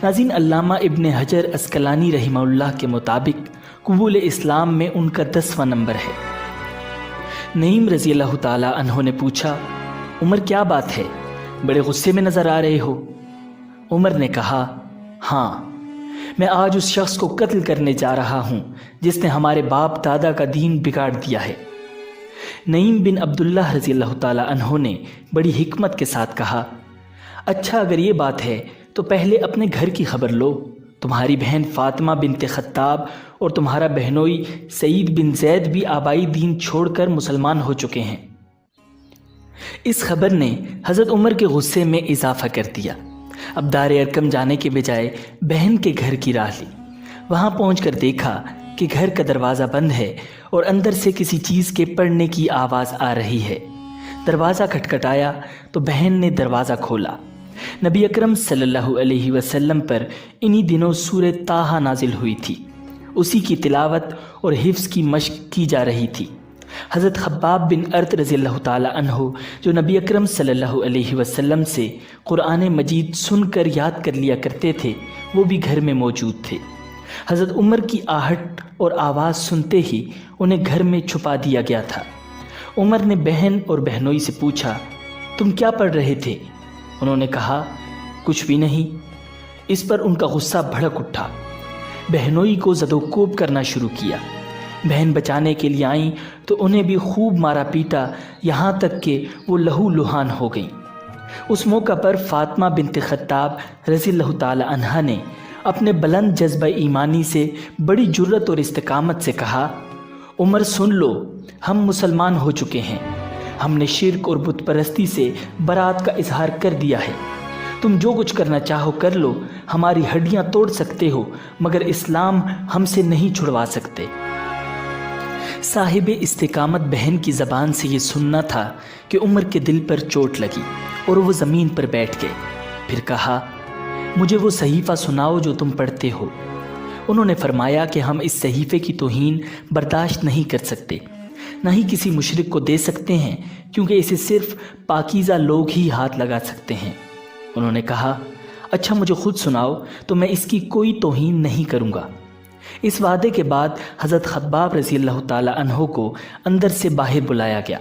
ناظرین، علامہ ابن حجر عسقلانی رحمہ اللہ کے مطابق قبول اسلام میں ان کا 10واں نمبر ہے۔ نعیم رضی اللہ تعالی عنہ نے پوچھا، عمر کیا بات ہے؟ بڑے غصے میں نظر آ رہے ہو۔ عمر نے کہا، ہاں، میں آج اس شخص کو قتل کرنے جا رہا ہوں جس نے ہمارے باپ دادا کا دین بگاڑ دیا ہے۔ نعیم بن عبداللہ رضی اللہ تعالی عنہ نے بڑی حکمت کے ساتھ کہا، اچھا، اگر یہ بات ہے تو پہلے اپنے گھر کی خبر لو۔ تمہاری بہن فاطمہ بنت خطاب اور تمہارا بہنوئی سعید بن زید بھی آبائی دین چھوڑ کر مسلمان ہو چکے ہیں۔ اس خبر نے حضرت عمر کے غصے میں اضافہ کر دیا۔ اب دار ارقم جانے کے بجائے بہن کے گھر کی راہ لی۔ وہاں پہنچ کر دیکھا کہ گھر کا دروازہ بند ہے اور اندر سے کسی چیز کے پڑنے کی آواز آ رہی ہے۔ دروازہ کھٹکھٹایا تو بہن نے دروازہ کھولا۔ نبی اکرم صلی اللہ علیہ وسلم پر انہی دنوں سورہ طٰہٰ نازل ہوئی تھی۔ اسی کی تلاوت اور حفظ کی مشق کی جا رہی تھی۔ حضرت خباب بن ارت رضی اللہ تعالی عنہ جو نبی اکرم صلی اللہ علیہ وسلم سے قرآن مجید سن کر یاد کر لیا کرتے تھے، وہ بھی گھر میں موجود تھے۔ حضرت عمر کی آہٹ اور آواز سنتے ہی انہیں گھر میں چھپا دیا گیا تھا۔ عمر نے بہن اور بہنوئی سے پوچھا، تم کیا پڑھ رہے تھے؟ انہوں نے کہا، کچھ بھی نہیں۔ اس پر ان کا غصہ بھڑک اٹھا۔ بہنوئی کو زد و کوب کرنا شروع کیا۔ بہن بچانے کے لیے آئیں تو انہیں بھی خوب مارا پیٹا، یہاں تک کہ وہ لہو لہان ہو گئیں۔ اس موقع پر فاطمہ بنت خطاب رضی اللہ تعالی عنہا نے اپنے بلند جذبہ ایمانی سے بڑی جرت اور استقامت سے کہا، عمر سن لو، ہم مسلمان ہو چکے ہیں۔ ہم نے شرک اور بت پرستی سے برات کا اظہار کر دیا ہے۔ تم جو کچھ کرنا چاہو کر لو، ہماری ہڈیاں توڑ سکتے ہو مگر اسلام ہم سے نہیں چھڑوا سکتے۔ صاحب استقامت بہن کی زبان سے یہ سننا تھا کہ عمر کے دل پر چوٹ لگی اور وہ زمین پر بیٹھ گئے۔ پھر کہا، مجھے وہ صحیفہ سناؤ جو تم پڑھتے ہو۔ انہوں نے فرمایا کہ ہم اس صحیفے کی توہین برداشت نہیں کر سکتے۔ نہ ہی کسی مشرک کو دے سکتے ہیں، کیونکہ اسے صرف پاکیزہ لوگ ہی ہاتھ لگا سکتے ہیں۔ انہوں نے کہا، اچھا مجھے خود سناؤ تو میں اس کی کوئی توہین نہیں کروں گا۔ اس وعدے کے بعد حضرت خباب رضی اللہ تعالی عنہ کو اندر سے باہر بلایا گیا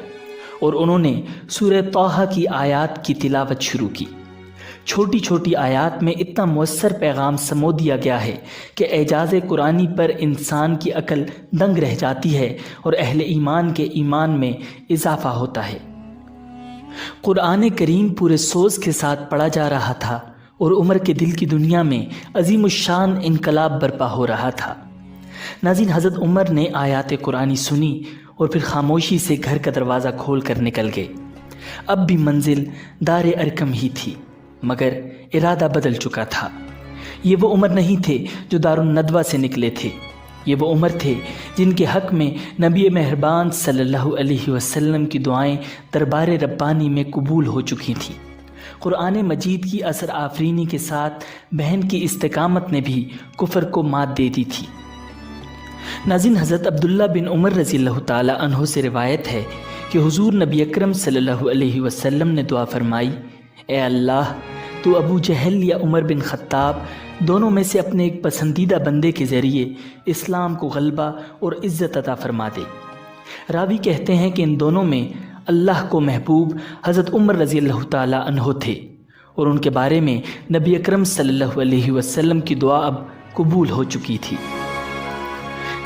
اور انہوں نے سورہ طٰہٰ کی آیات کی تلاوت شروع کی۔ چھوٹی چھوٹی آیات میں اتنا مؤثر پیغام سمو دیا گیا ہے کہ اعجاز قرآنی پر انسان کی عقل دنگ رہ جاتی ہے اور اہل ایمان کے ایمان میں اضافہ ہوتا ہے۔ قرآن کریم پورے سوز کے ساتھ پڑھا جا رہا تھا اور عمر کے دل کی دنیا میں عظیم الشان انقلاب برپا ہو رہا تھا۔ ناظرین، حضرت عمر نے آیات قرآنی سنی اور پھر خاموشی سے گھر کا دروازہ کھول کر نکل گئے۔ اب بھی منزل دار ارقم ہی تھی، مگر ارادہ بدل چکا تھا۔ یہ وہ عمر نہیں تھے جو دار الندوہ سے نکلے تھے، یہ وہ عمر تھے جن کے حق میں نبی مہربان صلی اللہ علیہ وسلم کی دعائیں دربار ربانی میں قبول ہو چکی تھیں۔ قرآن مجید کی اثر آفرینی کے ساتھ بہن کی استقامت نے بھی کفر کو مات دے دی تھی۔ ناظرین، حضرت عبداللہ بن عمر رضی اللہ تعالی عنہ سے روایت ہے کہ حضور نبی اکرم صلی اللہ علیہ وسلم نے دعا فرمائی، اے اللہ تو ابو جہل یا عمر بن خطاب دونوں میں سے اپنے ایک پسندیدہ بندے کے ذریعے اسلام کو غلبہ اور عزت عطا فرما دے۔ راوی کہتے ہیں کہ ان دونوں میں اللہ کو محبوب حضرت عمر رضی اللہ تعالی عنہ تھے اور ان کے بارے میں نبی اکرم صلی اللہ علیہ وسلم کی دعا اب قبول ہو چکی تھی۔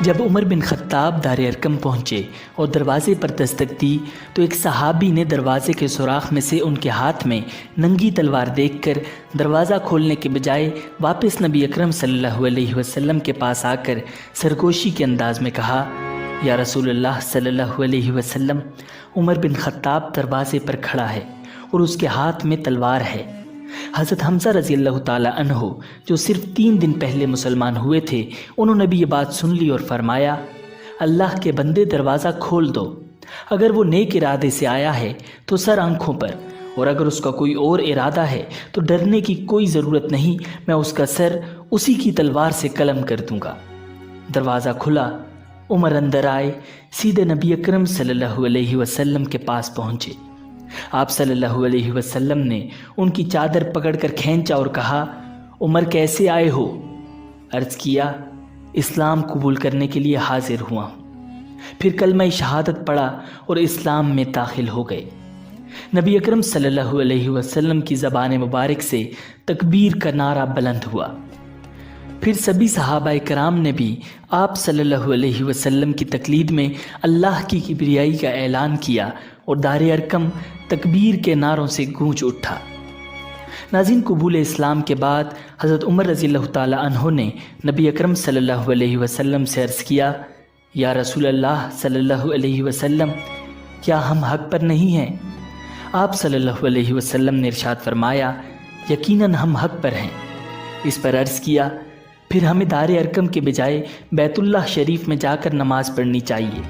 جب عمر بن خطاب دار ارقم پہنچے اور دروازے پر دستک دی تو ایک صحابی نے دروازے کے سوراخ میں سے ان کے ہاتھ میں ننگی تلوار دیکھ کر دروازہ کھولنے کے بجائے واپس نبی اکرم صلی اللہ علیہ وسلم کے پاس آ کر سرگوشی کے انداز میں کہا، یا رسول اللہ صلی اللہ علیہ وسلم، عمر بن خطاب دروازے پر کھڑا ہے اور اس کے ہاتھ میں تلوار ہے۔ حضرت حمزہ رضی اللہ تعالی عنہ جو صرف 3 دن پہلے مسلمان ہوئے تھے، انہوں نے بھی یہ بات سن لی اور فرمایا، اللہ کے بندے دروازہ کھول دو، اگر وہ نیک ارادے سے آیا ہے تو سر آنکھوں پر، اور اگر اس کا کوئی اور ارادہ ہے تو ڈرنے کی کوئی ضرورت نہیں، میں اس کا سر اسی کی تلوار سے قلم کر دوں گا۔ دروازہ کھلا، عمر اندر آئے، سیدھے نبی اکرم صلی اللہ علیہ وسلم کے پاس پہنچے۔ آپ صلی اللہ علیہ وسلم نے ان کی چادر پکڑ کر کھینچا اور کہا، عمر کیسے آئے ہو؟ عرض کیا، اسلام قبول کرنے کے لیے حاضر ہوا ہوں۔ پھر کلمہ شہادت پڑھا اور اسلام میں داخل ہو گئے۔ نبی اکرم صلی اللہ علیہ وسلم کی زبان مبارک سے تکبیر کا نعرہ بلند ہوا۔ پھر سبھی صحابہ کرام نے بھی آپ صلی اللہ علیہ وسلم کی تقلید میں اللہ کی کبریائی کا اعلان کیا اور دار ارقم تکبیر کے نعروں سے گونج اٹھا۔ ناظرین، قبول اسلام کے بعد حضرت عمر رضی اللہ تعالی عنہ نے نبی اکرم صلی اللہ علیہ وسلم سے عرض کیا، یا رسول اللہ صلی اللہ علیہ وسلم، کیا ہم حق پر نہیں ہیں؟ آپ صلی اللہ علیہ وسلم نے ارشاد فرمایا، یقیناً ہم حق پر ہیں۔ اس پر عرض کیا، پھر ہمیں دار ارقم کے بجائے بیت اللہ شریف میں جا کر نماز پڑھنی چاہیے۔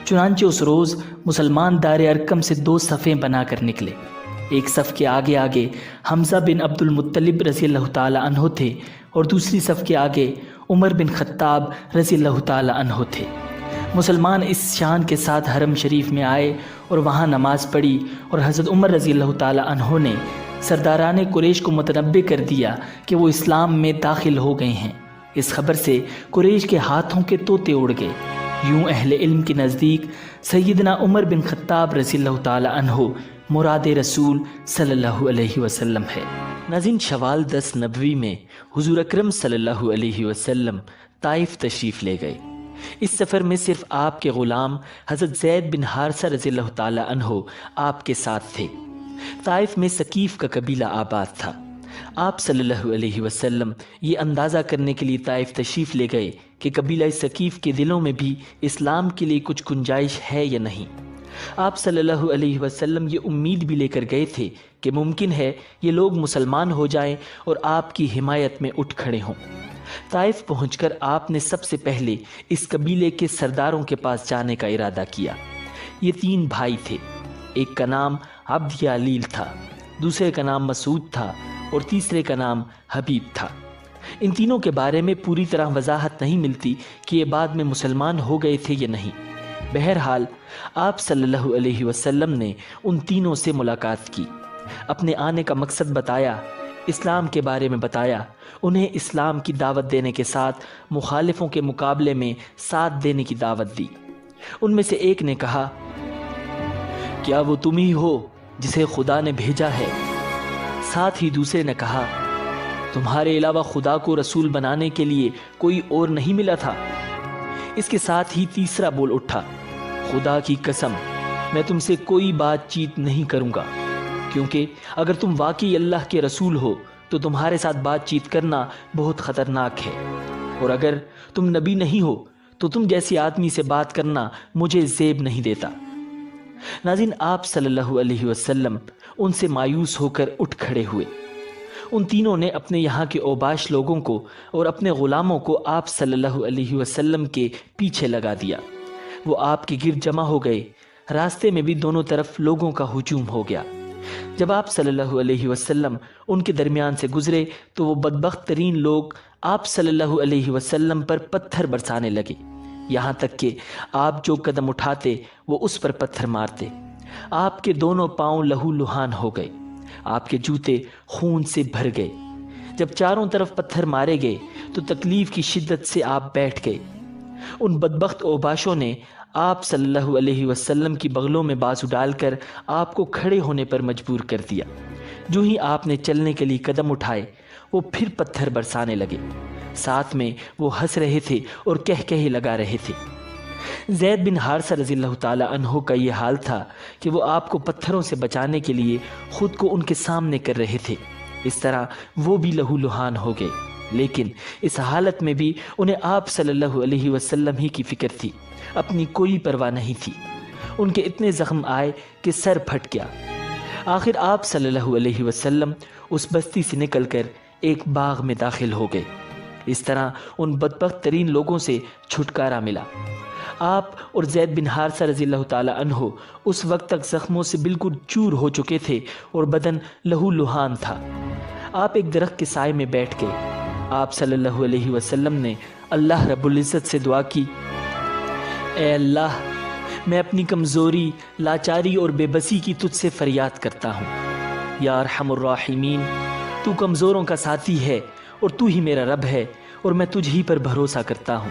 چنانچہ اس روز مسلمان دار ارقم سے 2 صفیں بنا کر نکلے۔ ایک صف کے آگے آگے حمزہ بن عبد المطلب رضی اللہ تعالی عنہ تھے اور دوسری صف کے آگے عمر بن خطاب رضی اللہ تعالی عنہ تھے۔ مسلمان اس شان کے ساتھ حرم شریف میں آئے اور وہاں نماز پڑھی اور حضرت عمر رضی اللہ تعالی عنہ نے سرداران قریش کو متنبع کر دیا کہ وہ اسلام میں داخل ہو گئے ہیں۔ اس خبر سے قریش کے ہاتھوں کے طوطے اڑ گئے۔ یوں اہل علم کے نزدیک سیدنا عمر بن خطاب رضی اللہ تعالی عنہ مراد رسول صلی اللہ علیہ وسلم ہے۔ ناظرین، شوال 10 نبوی میں حضور اکرم صلی اللہ علیہ وسلم طائف تشریف لے گئے۔ اس سفر میں صرف آپ کے غلام حضرت زید بن حارثہ رضی اللہ تعالی عنہ آپ کے ساتھ تھے۔ طائف میں ثقیف کا قبیلہ آباد تھا۔ آپ صلی اللہ علیہ وسلم یہ اندازہ کرنے کے لیے طائف تشریف لے گئے کہ قبیلہ ثقیف کے دلوں میں بھی اسلام کے لیے کچھ گنجائش ہے یا نہیں۔ آپ صلی اللہ علیہ وسلم یہ امید بھی لے کر گئے تھے کہ ممکن ہے یہ لوگ مسلمان ہو جائیں اور آپ کی حمایت میں اٹھ کھڑے ہوں۔ طائف پہنچ کر آپ نے سب سے پہلے اس قبیلے کے سرداروں کے پاس جانے کا ارادہ کیا۔ یہ 3 بھائی تھے، ایک کا نام عبد یا علیل تھا، دوسرے کا نام مسعود تھا اور تیسرے کا نام حبیب تھا۔ ان تینوں کے بارے میں پوری طرح وضاحت نہیں ملتی کہ یہ بعد میں مسلمان ہو گئے تھے یا نہیں، بہرحال آپ صلی اللہ علیہ وسلم نے ان تینوں سے ملاقات کی، اپنے آنے کا مقصد بتایا، اسلام کے بارے میں بتایا، انہیں اسلام کی دعوت دینے کے ساتھ مخالفوں کے مقابلے میں ساتھ دینے کی دعوت دی۔ ان میں سے ایک نے کہا، کیا وہ تم ہی ہو جسے خدا نے بھیجا ہے؟ ساتھ ہی دوسرے نے کہا، تمہارے علاوہ خدا کو رسول بنانے کے لیے کوئی اور نہیں ملا تھا؟ اس کے ساتھ ہی تیسرا بول اٹھا، خدا کی قسم میں تم سے کوئی بات چیت نہیں کروں گا، کیونکہ اگر تم واقعی اللہ کے رسول ہو تو تمہارے ساتھ بات چیت کرنا بہت خطرناک ہے، اور اگر تم نبی نہیں ہو تو تم جیسے آدمی سے بات کرنا مجھے زیب نہیں دیتا۔ ناظرین، آپ صلی اللہ علیہ وسلم ان سے مایوس ہو کر اٹھ کھڑے ہوئے۔ ان تینوں نے اپنے یہاں کے اوباش لوگوں کو اور اپنے غلاموں کو آپ صلی اللہ علیہ وسلم کے پیچھے لگا دیا۔ وہ آپ کے گرد جمع ہو گئے۔ راستے میں بھی دونوں طرف لوگوں کا ہجوم ہو گیا۔ جب آپ صلی اللہ علیہ وسلم ان کے درمیان سے گزرے تو وہ بدبخت ترین لوگ آپ صلی اللہ علیہ وسلم پر پتھر برسانے لگے، یہاں تک کہ آپ جو قدم اٹھاتے وہ اس پر پتھر مارتے۔ آپ کے دونوں پاؤں لہو لہان ہو گئے، آپ کے جوتے خون سے بھر گئے۔ جب چاروں طرف پتھر مارے گئے تو تکلیف کی شدت سے آپ بیٹھ گئے۔ ان بدبخت اوباشوں نے آپ صلی اللہ علیہ وسلم کی بغلوں میں بازو ڈال کر آپ کو کھڑے ہونے پر مجبور کر دیا۔ جو ہی آپ نے چلنے کے لیے قدم اٹھائے وہ پھر پتھر برسانے لگے، ساتھ میں وہ ہنس رہے تھے اور کہے لگا رہے تھے۔ زید بن حارثہ رضی اللہ تعالی عنہ کا یہ حال تھا کہ وہ آپ کو پتھروں سے بچانے کے لیے خود کو ان کے سامنے کر رہے تھے۔ اس طرح وہ بھی لہو لہان ہو گئے، لیکن اس حالت میں بھی انہیں آپ صلی اللہ علیہ وسلم ہی کی فکر تھی، اپنی کوئی پرواہ نہیں تھی۔ ان کے اتنے زخم آئے کہ سر پھٹ گیا۔ آخر آپ صلی اللہ علیہ وسلم اس بستی سے نکل کر ایک باغ میں داخل ہو گئے۔ اس طرح ان بدبخت ترین لوگوں سے چھٹکارا ملا۔ آپ اور زید بن حارثہ رضی اللہ تعالی عنہ اس وقت تک زخموں سے بالکل چور ہو چکے تھے اور بدن لہو لہان تھا۔ آپ ایک درخت کے سائے میں بیٹھ گئے۔ آپ صلی اللہ علیہ وسلم نے اللہ رب العزت سے دعا کی، اے اللہ، میں اپنی کمزوری، لاچاری اور بے بسی کی تجھ سے فریاد کرتا ہوں۔ یا ارحم الراحمین، تو کمزوروں کا ساتھی ہے اور تو ہی میرا رب ہے، اور میں تجھ ہی پر بھروسہ کرتا ہوں۔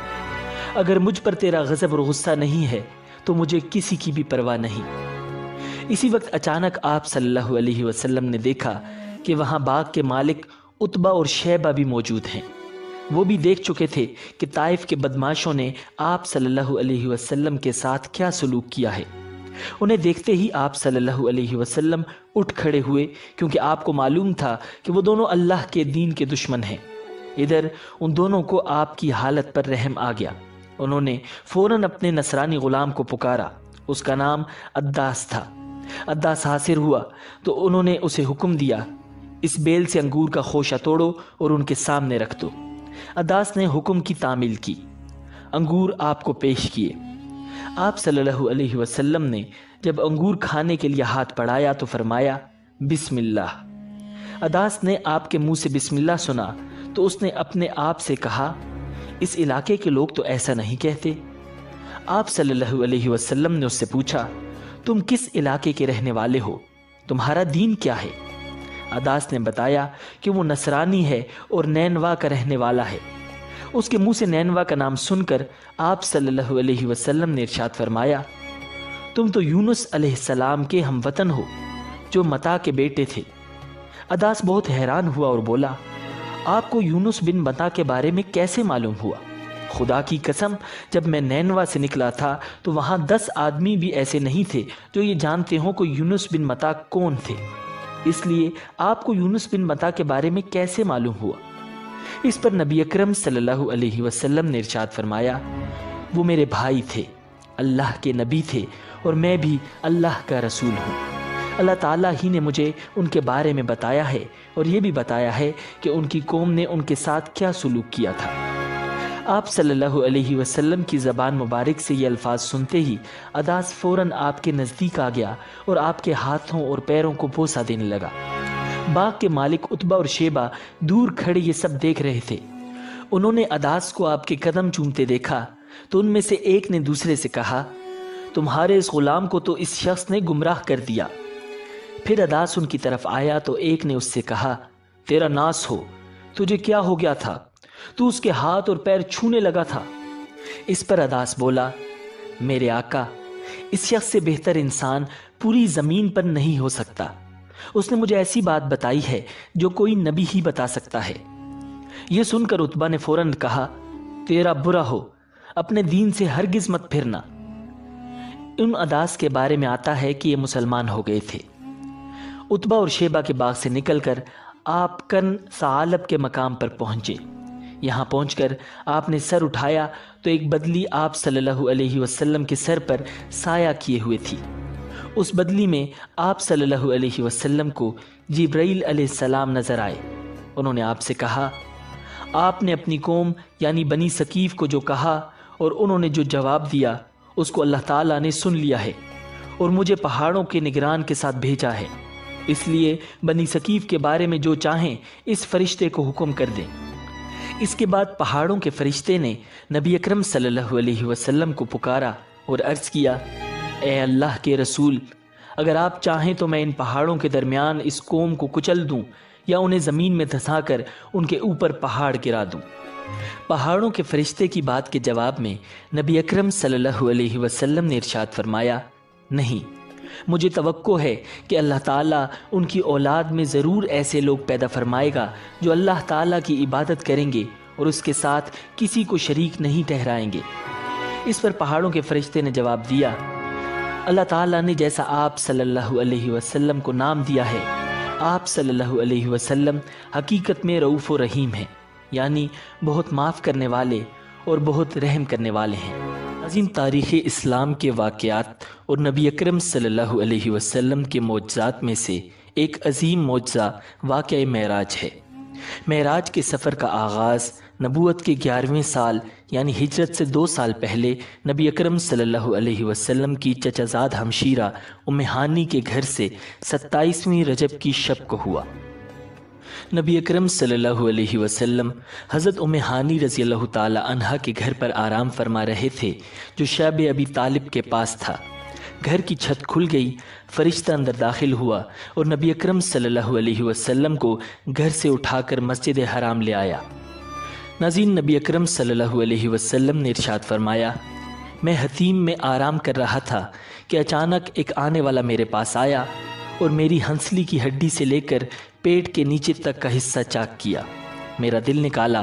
اگر مجھ پر تیرا غضب اور غصہ نہیں ہے تو مجھے کسی کی بھی پرواہ نہیں۔ اسی وقت اچانک آپ صلی اللہ علیہ وسلم نے دیکھا کہ وہاں باغ کے مالک عتبہ اور شیبہ بھی موجود ہیں۔ وہ بھی دیکھ چکے تھے کہ طائف کے بدماشوں نے آپ صلی اللہ علیہ وسلم کے ساتھ کیا سلوک کیا ہے۔ انہیں دیکھتے ہی آپ صلی اللہ علیہ وسلم اٹھ کھڑے ہوئے، کیونکہ آپ کو معلوم تھا کہ وہ دونوں اللہ کے دین کے دشمن ہیں۔ ادھر ان دونوں کو آپ کی حالت پر رحم آ گیا۔ انہوں نے فوراً اپنے نصرانی غلام کو پکارا، اس کا نام عداس تھا۔ عداس حاضر ہوا تو انہوں نے اسے حکم دیا، اس بیل سے انگور کا خوشہ توڑو اور ان کے سامنے رکھ دو۔ عداس نے حکم کی تعمیل کی، انگور آپ کو پیش کیے۔ آپ صلی اللہ علیہ وسلم نے جب انگور کھانے کے لیے ہاتھ بڑھایا تو فرمایا، بسم اللہ۔ عداس نے آپ کے منہ سے بسم اللہ سنا تو اس نے اپنے آپ سے کہا، اس علاقے کے لوگ تو ایسا نہیں کہتے۔ آپ صلی اللہ علیہ وسلم نے اس سے پوچھا، تم کس علاقے کے رہنے والے ہو؟ تمہارا دین کیا ہے؟ عداس نے بتایا کہ وہ نصرانی ہے اور نینوا کا رہنے والا ہے۔ اس کے منہ سے نینوا کا نام سن کر آپ صلی اللہ علیہ وسلم نے ارشاد فرمایا، تم تو یونس علیہ السلام کے ہم وطن ہو جو متا کے بیٹے تھے۔ عداس بہت حیران ہوا اور بولا، آپ کو یونس بن متا کے بارے میں کیسے معلوم ہوا؟ خدا کی قسم، جب میں نینوا سے نکلا تھا تو وہاں 10 آدمی بھی ایسے نہیں تھے جو یہ جانتے ہوں کہ یونس بن متا کون تھے، اس لیے آپ کو یونس بن متا کے بارے میں کیسے معلوم ہوا؟ اس پر نبی اکرم صلی اللہ علیہ وسلم نے ارشاد فرمایا، وہ میرے بھائی تھے، اللہ کے نبی تھے اور میں بھی اللہ کا رسول ہوں۔ اللہ تعالیٰ ہی نے مجھے ان کے بارے میں بتایا ہے اور یہ بھی بتایا ہے کہ ان کی قوم نے ان کے ساتھ کیا سلوک کیا تھا۔ آپ صلی اللہ علیہ وسلم کی زبان مبارک سے یہ الفاظ سنتے ہی عداس فوراً آپ کے نزدیک آ گیا اور آپ کے ہاتھوں اور پیروں کو بوسہ دینے لگا۔ باغ کے مالک عتبہ اور شیبہ دور کھڑے یہ سب دیکھ رہے تھے۔ انہوں نے عداس کو آپ کے قدم چومتے دیکھا تو ان میں سے ایک نے دوسرے سے کہا، تمہارے اس غلام کو تو اس شخص نے گمراہ کر دیا۔ پھر عداس ان کی طرف آیا تو ایک نے اس سے کہا، تیرا ناس ہو، تجھے کیا ہو گیا تھا؟ تو اس کے ہاتھ اور پیر چھونے لگا تھا۔ اس پر عداس بولا، میرے آقا، اس شخص سے بہتر انسان پوری زمین پر نہیں ہو سکتا۔ اس نے مجھے ایسی بات بتائی ہے جو کوئی نبی ہی بتا سکتا ہے۔ یہ سن کر عتبہ نے فوراً کہا، تیرا برا ہو، اپنے دین سے ہرگز مت پھرنا۔ ان عداس کے بارے میں آتا ہے کہ یہ مسلمان ہو گئے تھے۔ عتبہ اور شیبہ کے باغ سے نکل کر آپ کن ثعالب کے مقام پر پہنچے۔ یہاں پہنچ کر آپ نے سر اٹھایا تو ایک بدلی آپ صلی اللہ علیہ وسلم کے سر پر سایہ کیے ہوئے تھی۔ اس بدلی میں آپ صلی اللہ علیہ وسلم کو جبرائیل علیہ السلام نظر آئے۔ انہوں نے آپ سے کہا، آپ نے اپنی قوم یعنی بنی ثقیف کو جو کہا اور انہوں نے جو جواب دیا اس کو اللہ تعالیٰ نے سن لیا ہے اور مجھے پہاڑوں کے نگران کے ساتھ بھیجا ہے، اس لیے بنی ثقیف کے بارے میں جو چاہیں اس فرشتے کو حکم کر دیں۔ اس کے بعد پہاڑوں کے فرشتے نے نبی اکرم صلی اللہ علیہ وسلم کو پکارا اور عرض کیا، اے اللہ کے رسول، اگر آپ چاہیں تو میں ان پہاڑوں کے درمیان اس قوم کو کچل دوں یا انہیں زمین میں دھسا کر ان کے اوپر پہاڑ گرا دوں۔ پہاڑوں کے فرشتے کی بات کے جواب میں نبی اکرم صلی اللہ علیہ وسلم نے ارشاد فرمایا، نہیں، مجھے توقع ہے کہ اللہ تعالیٰ ان کی اولاد میں ضرور ایسے لوگ پیدا فرمائے گا جو اللہ تعالیٰ کی عبادت کریں گے اور اس کے ساتھ کسی کو شریک نہیں ٹھہرائیں گے۔ اس پر پہاڑوں کے فرشتے نے جواب دیا، اللہ تعالیٰ نے جیسا آپ صلی اللہ علیہ وسلم کو نام دیا ہے، آپ صلی اللہ علیہ وسلم حقیقت میں رؤوف و رحیم ہیں، یعنی بہت معاف کرنے والے اور بہت رحم کرنے والے ہیں۔ عظیم تاریخ اسلام کے واقعات اور نبی اکرم صلی اللہ علیہ وسلم کے معجزات میں سے ایک عظیم معجزہ واقعہ معراج ہے۔ معراج کے سفر کا آغاز نبوت کے 11ویں سال یعنی ہجرت سے 2 سال پہلے نبی اکرم صلی اللہ علیہ وسلم کی چچا زاد ہمشیرہ ام ہانی کے گھر سے 27ویں رجب کی شب کو ہوا۔ نبی اکرم صلی اللہ علیہ وسلم حضرت ام ہانی رضی اللہ تعالی عنہا کے گھر پر آرام فرما رہے تھے جو شعب ابی طالب کے پاس تھا۔ گھر کی چھت کھل گئی، فرشتہ اندر داخل ہوا اور نبی اکرم صلی اللہ علیہ وسلم کو گھر سے اٹھا کر مسجد حرام لے آیا۔ ناظرین، نبی اکرم صلی اللہ علیہ وسلم نے ارشاد فرمایا، میں حتیم میں آرام کر رہا تھا کہ اچانک ایک آنے والا میرے پاس آیا اور میری ہنسلی کی ہڈی سے لے کر پیٹ کے نیچے تک کا حصہ چاک کیا۔ میرا دل نکالا،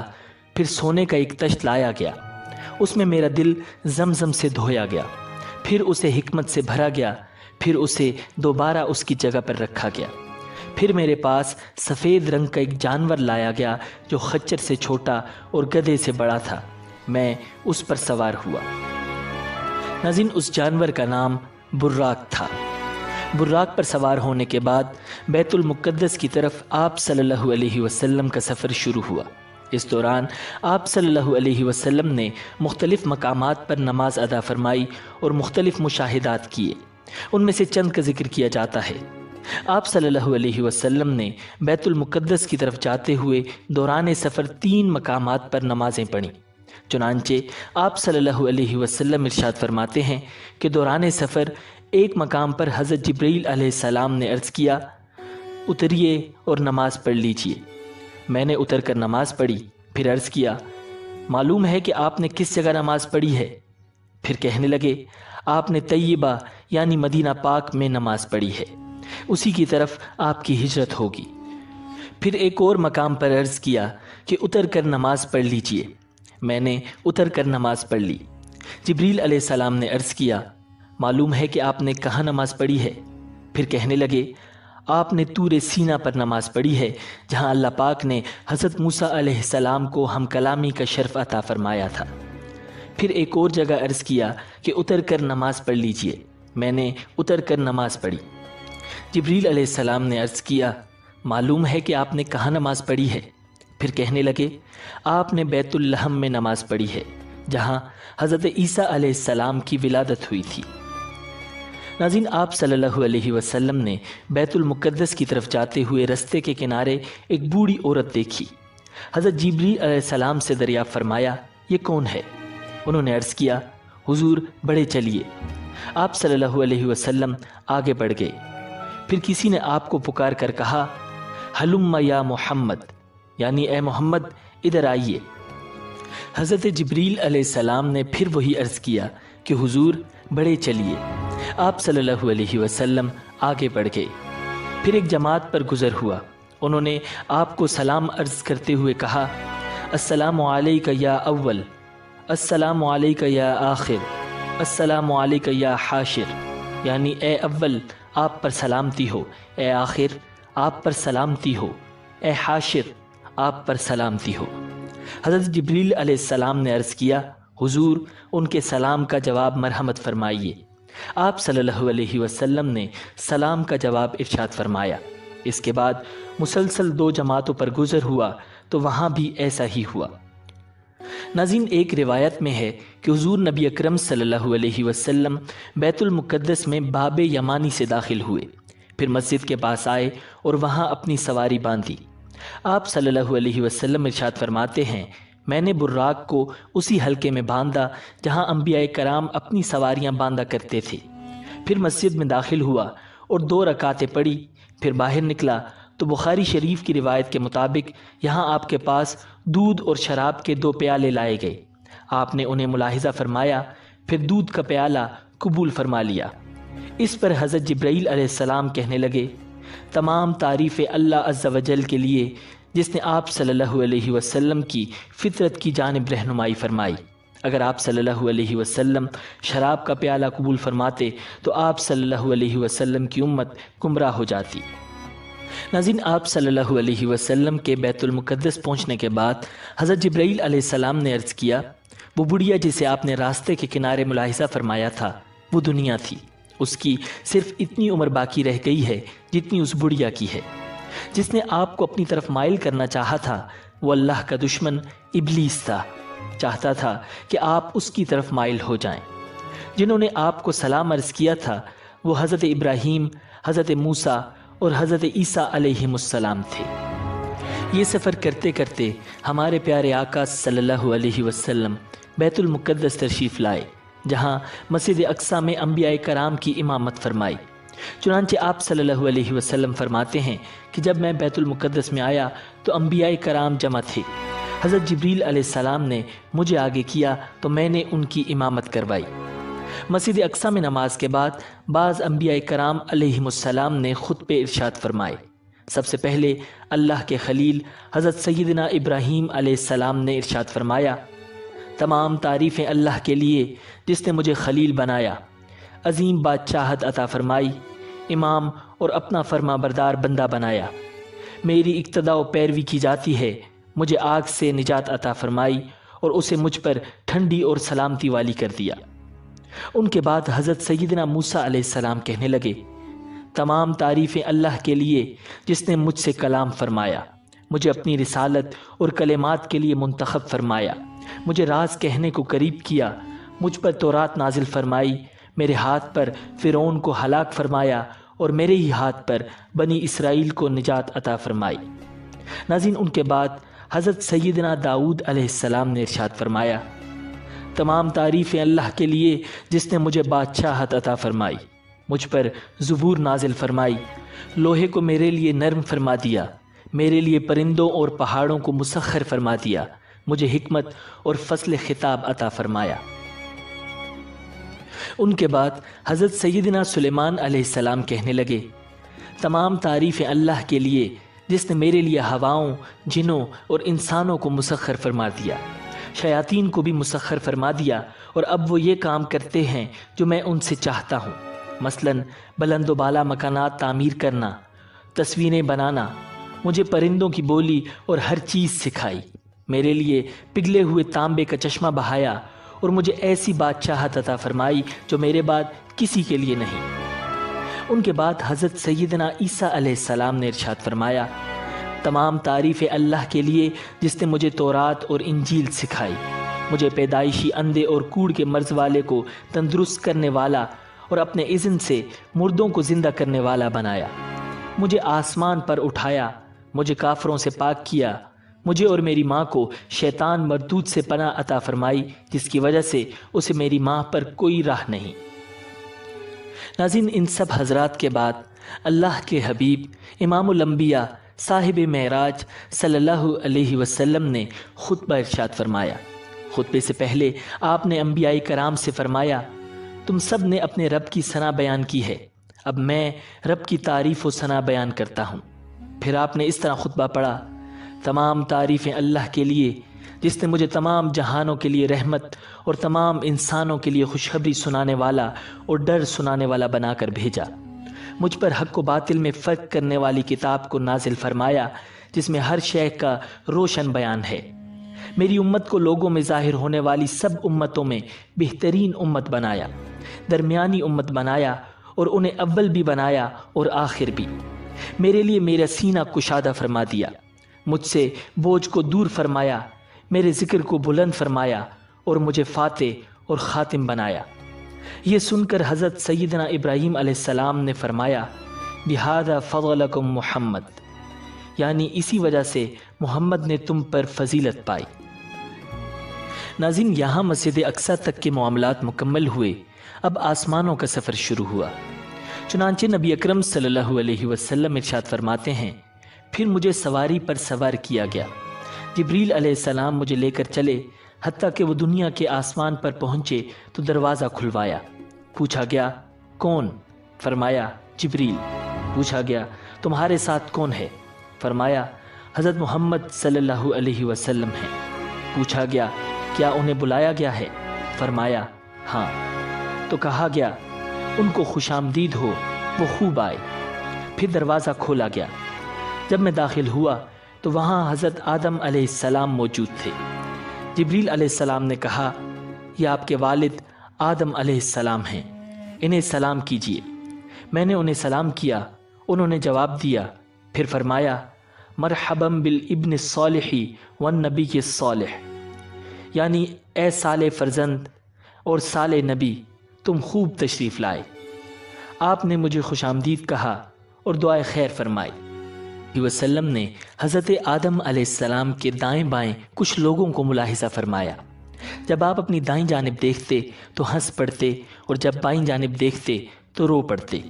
پھر سونے کا ایک تشت لایا گیا، اس میں میرا دل زمزم سے دھویا گیا، پھر اسے حکمت سے بھرا گیا، پھر اسے دوبارہ اس کی جگہ پر رکھا گیا۔ پھر میرے پاس سفید رنگ کا ایک جانور لایا گیا جو خچر سے چھوٹا اور گدھے سے بڑا تھا، میں اس پر سوار ہوا۔ ناظرین، اس جانور کا نام براق تھا۔ براق پر سوار ہونے کے بعد بیت المقدس کی طرف آپ صلی اللہ علیہ وسلم کا سفر شروع ہوا۔ اس دوران آپ صلی اللہ علیہ وسلم نے مختلف مقامات پر نماز ادا فرمائی اور مختلف مشاہدات کیے۔ ان میں سے چند کا ذکر کیا جاتا ہے۔ آپ صلی اللہ علیہ وسلم نے بیت المقدس کی طرف جاتے ہوئے دوران سفر 3 مقامات پر نمازیں پڑھیں۔ چنانچہ آپ صلی اللہ علیہ وسلم ارشاد فرماتے ہیں کہ دوران سفر ایک مقام پر حضرت جبرائیل علیہ السلام نے عرض کیا، اتریے اور نماز پڑھ لیجئے۔ میں نے اتر کر نماز پڑھی، پھر عرض کیا، معلوم ہے کہ آپ نے کس جگہ نماز پڑھی ہے؟ پھر کہنے لگے، آپ نے طیبہ یعنی مدینہ پاک میں نماز پڑھی ہے، اسی کی طرف آپ کی ہجرت ہوگی۔ پھر ایک اور مقام پر عرض کیا کہ اتر کر نماز پڑھ لیجئے۔ میں نے اتر کر نماز پڑھ لی۔ جبریل علیہ السلام نے عرض کیا، معلوم ہے کہ آپ نے کہاں نماز پڑھی ہے؟ پھر کہنے لگے، آپ نے طور سینا پر نماز پڑھی ہے جہاں اللہ پاک نے حضرت موسیٰ علیہ السلام کو ہم کلامی کا شرف عطا فرمایا تھا۔ پھر ایک اور جگہ عرض کیا کہ اتر کر نماز پڑھ لیجئے۔ میں نے اتر کر نماز پڑھی۔ جبریل علیہ السلام نے عرض کیا، معلوم ہے کہ آپ نے کہاں نماز پڑھی ہے؟ پھر کہنے لگے، آپ نے بیت اللحم میں نماز پڑھی ہے جہاں حضرت عیسیٰ علیہ السلام کی ولادت ہوئی تھی۔ ناظرین، آپ صلی اللہ علیہ وسلم نے بیت المقدس کی طرف جاتے ہوئے رستے کے کنارے ایک بوڑھی عورت دیکھی۔ حضرت جبریل علیہ السلام سے دریافت فرمایا، یہ کون ہے؟ انہوں نے عرض کیا، حضور بڑھے چلیے۔ آپ صلی اللہ علیہ وسلم آگے بڑھ گئے۔ پھر کسی نے آپ کو پکار کر کہا، ہلم یا محمد، یعنی اے محمد ادھر آئیے۔ حضرت جبریل علیہ السلام نے پھر وہی عرض کیا کہ حضور بڑھے چلیے۔ آپ صلی اللہ علیہ وسلم آگے بڑھ گئے۔ پھر ایک جماعت پر گزر ہوا، انہوں نے آپ کو سلام عرض کرتے ہوئے کہا، السلام علیکہ یا اول، السلام علیکہ یا آخر، السلام علیکہ یا حاشر، یعنی اے اول آپ پر سلامتی ہو، اے آخر آپ پر سلامتی ہو، اے حاشر آپ پر سلامتی ہو۔ حضرت جبریل علیہ السلام نے عرض کیا، حضور ان کے سلام کا جواب مرحمت فرمائیے۔ آپ صلی اللہ علیہ وسلم نے سلام کا جواب ارشاد فرمایا۔ اس کے بعد مسلسل 2 جماعتوں پر گزر ہوا تو وہاں بھی ایسا ہی ہوا۔ ناظرین، ایک روایت میں ہے کہ حضور نبی اکرم صلی اللہ علیہ وسلم بیت المقدس میں باب یمانی سے داخل ہوئے، پھر مسجد کے پاس آئے اور وہاں اپنی سواری باندھی۔ آپ صلی اللہ علیہ وسلم ارشاد فرماتے ہیں، میں نے براق کو اسی حلقے میں باندھا جہاں انبیاء کرام اپنی سواریاں باندھا کرتے تھے۔ پھر مسجد میں داخل ہوا اور 2 رکعتیں پڑھی، پھر باہر نکلا تو بخاری شریف کی روایت کے مطابق یہاں آپ کے پاس دودھ اور شراب کے 2 پیالے لائے گئے۔ آپ نے انہیں ملاحظہ فرمایا، پھر دودھ کا پیالہ قبول فرما لیا۔ اس پر حضرت جبرائیل علیہ السلام کہنے لگے، تمام تعریف اللہ عز و جل کے لیے جس نے آپ صلی اللہ علیہ وسلم کی فطرت کی جانب رہنمائی فرمائی۔ اگر آپ صلی اللہ علیہ وسلم شراب کا پیالہ قبول فرماتے تو آپ صلی اللہ علیہ وسلم کی امت گمراہ ہو جاتی۔ ناظرین، آپ صلی اللہ علیہ وسلم کے بیت المقدس پہنچنے کے بعد حضرت جبرائیل علیہ السلام نے عرض کیا، وہ بڑھیا جسے آپ نے راستے کے کنارے ملاحظہ فرمایا تھا وہ دنیا تھی، اس کی صرف اتنی عمر باقی رہ گئی ہے جتنی اس بڑھیا کی ہے۔ جس نے آپ کو اپنی طرف مائل کرنا چاہا تھا وہ اللہ کا دشمن ابلیس تھا، چاہتا تھا کہ آپ اس کی طرف مائل ہو جائیں۔ جنہوں نے آپ کو سلام عرض کیا تھا وہ حضرت ابراہیم، حضرت موسیٰ اور حضرت عیسیٰ علیہ السلام تھے۔ یہ سفر کرتے کرتے ہمارے پیارے آقا صلی اللہ علیہ وسلم بیت المقدس تشریف لائے، جہاں مسجد اقصیٰ میں انبیاء کرام کی امامت فرمائی۔ چنانچہ آپ صلی اللہ علیہ وسلم فرماتے ہیں کہ جب میں بیت المقدس میں آیا تو انبیاء کرام جمع تھے۔ حضرت جبریل علیہ السلام نے مجھے آگے کیا تو میں نے ان کی امامت کروائی۔ مسجد اقصیٰ میں نماز کے بعد بعض انبیاء کرام علیہم السلام نے خطبے ارشاد فرمائے۔ سب سے پہلے اللہ کے خلیل حضرت سیدنا ابراہیم علیہ السلام نے ارشاد فرمایا، تمام تعریفیں اللہ کے لیے جس نے مجھے خلیل بنایا، عظیم بادشاہت عطا فرمائی، امام اور اپنا فرما بردار بندہ بنایا، میری اقتداء و پیروی کی جاتی ہے، مجھے آگ سے نجات عطا فرمائی اور اسے مجھ پر ٹھنڈی اور سلامتی والی کر دیا۔ ان کے بعد حضرت سیدنا موسیٰ علیہ السلام کہنے لگے، تمام تعریفیں اللہ کے لیے جس نے مجھ سے کلام فرمایا، مجھے اپنی رسالت اور کلمات کے لیے منتخب فرمایا، مجھے راز کہنے کو قریب کیا، مجھ پر تورات نازل فرمائی، میرے ہاتھ پر فرعون کو ہلاک فرمایا اور میرے ہی ہاتھ پر بنی اسرائیل کو نجات عطا فرمائی۔ ناظرین، ان کے بعد حضرت سیدنا داؤد علیہ السلام نے ارشاد فرمایا، تمام تعریفیں اللہ کے لیے جس نے مجھے بادشاہت عطا فرمائی، مجھ پر زبور نازل فرمائی، لوہے کو میرے لیے نرم فرما دیا، میرے لیے پرندوں اور پہاڑوں کو مسخر فرما دیا، مجھے حکمت اور فصل خطاب عطا فرمایا۔ ان کے بعد حضرت سیدنا سلیمان علیہ السلام کہنے لگے، تمام تعریفیں اللہ کے لیے جس نے میرے لیے ہواؤں، جنوں اور انسانوں کو مسخر فرما دیا، شیاطین کو بھی مسخر فرما دیا، اور اب وہ یہ کام کرتے ہیں جو میں ان سے چاہتا ہوں، مثلاً بلند و بالا مکانات تعمیر کرنا، تصویریں بنانا، مجھے پرندوں کی بولی اور ہر چیز سکھائی، میرے لیے پگھلے ہوئے تانبے کا چشمہ بہایا اور مجھے ایسی بادشاہت عطا فرمائی جو میرے بعد کسی کے لیے نہیں۔ ان کے بعد حضرت سیدنا عیسیٰ علیہ السلام نے ارشاد فرمایا، تمام تعریفیں اللہ کے لیے جس نے مجھے تورات اور انجیل سکھائی، مجھے پیدائشی اندھے اور کوڑ کے مرض والے کو تندرست کرنے والا اور اپنے اذن سے مردوں کو زندہ کرنے والا بنایا، مجھے آسمان پر اٹھایا، مجھے کافروں سے پاک کیا، مجھے اور میری ماں کو شیطان مردود سے پناہ عطا فرمائی جس کی وجہ سے اسے میری ماں پر کوئی راہ نہیں۔ ناظرین، ان سب حضرات کے بعد اللہ کے حبیب امام الانبیاء صاحب معراج صلی اللہ علیہ وسلم نے خطبہ ارشاد فرمایا۔ خطبے سے پہلے آپ نے انبیاء کرام سے فرمایا، تم سب نے اپنے رب کی ثنا بیان کی ہے، اب میں رب کی تعریف و ثنا بیان کرتا ہوں۔ پھر آپ نے اس طرح خطبہ پڑھا، تمام تعریفیں اللہ کے لیے جس نے مجھے تمام جہانوں کے لیے رحمت اور تمام انسانوں کے لیے خوشخبری سنانے والا اور ڈر سنانے والا بنا کر بھیجا، مجھ پر حق و باطل میں فرق کرنے والی کتاب کو نازل فرمایا جس میں ہر شے کا روشن بیان ہے، میری امت کو لوگوں میں ظاہر ہونے والی سب امتوں میں بہترین امت بنایا، درمیانی امت بنایا اور انہیں اول بھی بنایا اور آخر بھی، میرے لیے میرا سینہ کشادہ فرما دیا، مجھ سے بوجھ کو دور فرمایا، میرے ذکر کو بلند فرمایا اور مجھے فاتح اور خاتم بنایا۔ یہ سن کر حضرت سیدنا ابراہیم علیہ السلام نے فرمایا، بہذا فضلکم محمد، یعنی اسی وجہ سے محمد نے تم پر فضیلت پائی۔ ناظرین، یہاں مسجد اقصی تک کے معاملات مکمل ہوئے، اب آسمانوں کا سفر شروع ہوا۔ چنانچہ نبی اکرم صلی اللہ علیہ وسلم ارشاد فرماتے ہیں، پھر مجھے سواری پر سوار کیا گیا، جبریل علیہ السلام مجھے لے کر چلے، حتیٰ کہ وہ دنیا کے آسمان پر پہنچے تو دروازہ کھلوایا، پوچھا گیا کون؟ فرمایا جبریل۔ پوچھا گیا تمہارے ساتھ کون ہے؟ فرمایا حضرت محمد صلی اللہ علیہ وسلم ہیں۔ پوچھا گیا کیا انہیں بلایا گیا ہے؟ فرمایا ہاں۔ تو کہا گیا ان کو خوش آمدید ہو، وہ خوب آئے۔ پھر دروازہ کھولا گیا، جب میں داخل ہوا تو وہاں حضرت آدم علیہ السلام موجود تھے۔ جبریل علیہ السلام نے کہا، یہ آپ کے والد آدم علیہ السلام ہیں، انہیں سلام کیجیے۔ میں نے انہیں سلام کیا، انہوں نے جواب دیا۔ پھر فرمایا، مرحبا بالابن الصالح والنبی الصالح، یعنی اے صالح فرزند اور صالح نبی، تم خوب تشریف لائے۔ آپ نے مجھے خوش آمدید کہا اور دعائے خیر فرمائی۔ وسلم نے حضرت آدم علیہ السلام کے دائیں بائیں کچھ لوگوں کو ملاحظہ فرمایا، جب آپ اپنی دائیں جانب دیکھتے تو ہنس پڑتے اور جب بائیں جانب دیکھتے تو رو پڑتے۔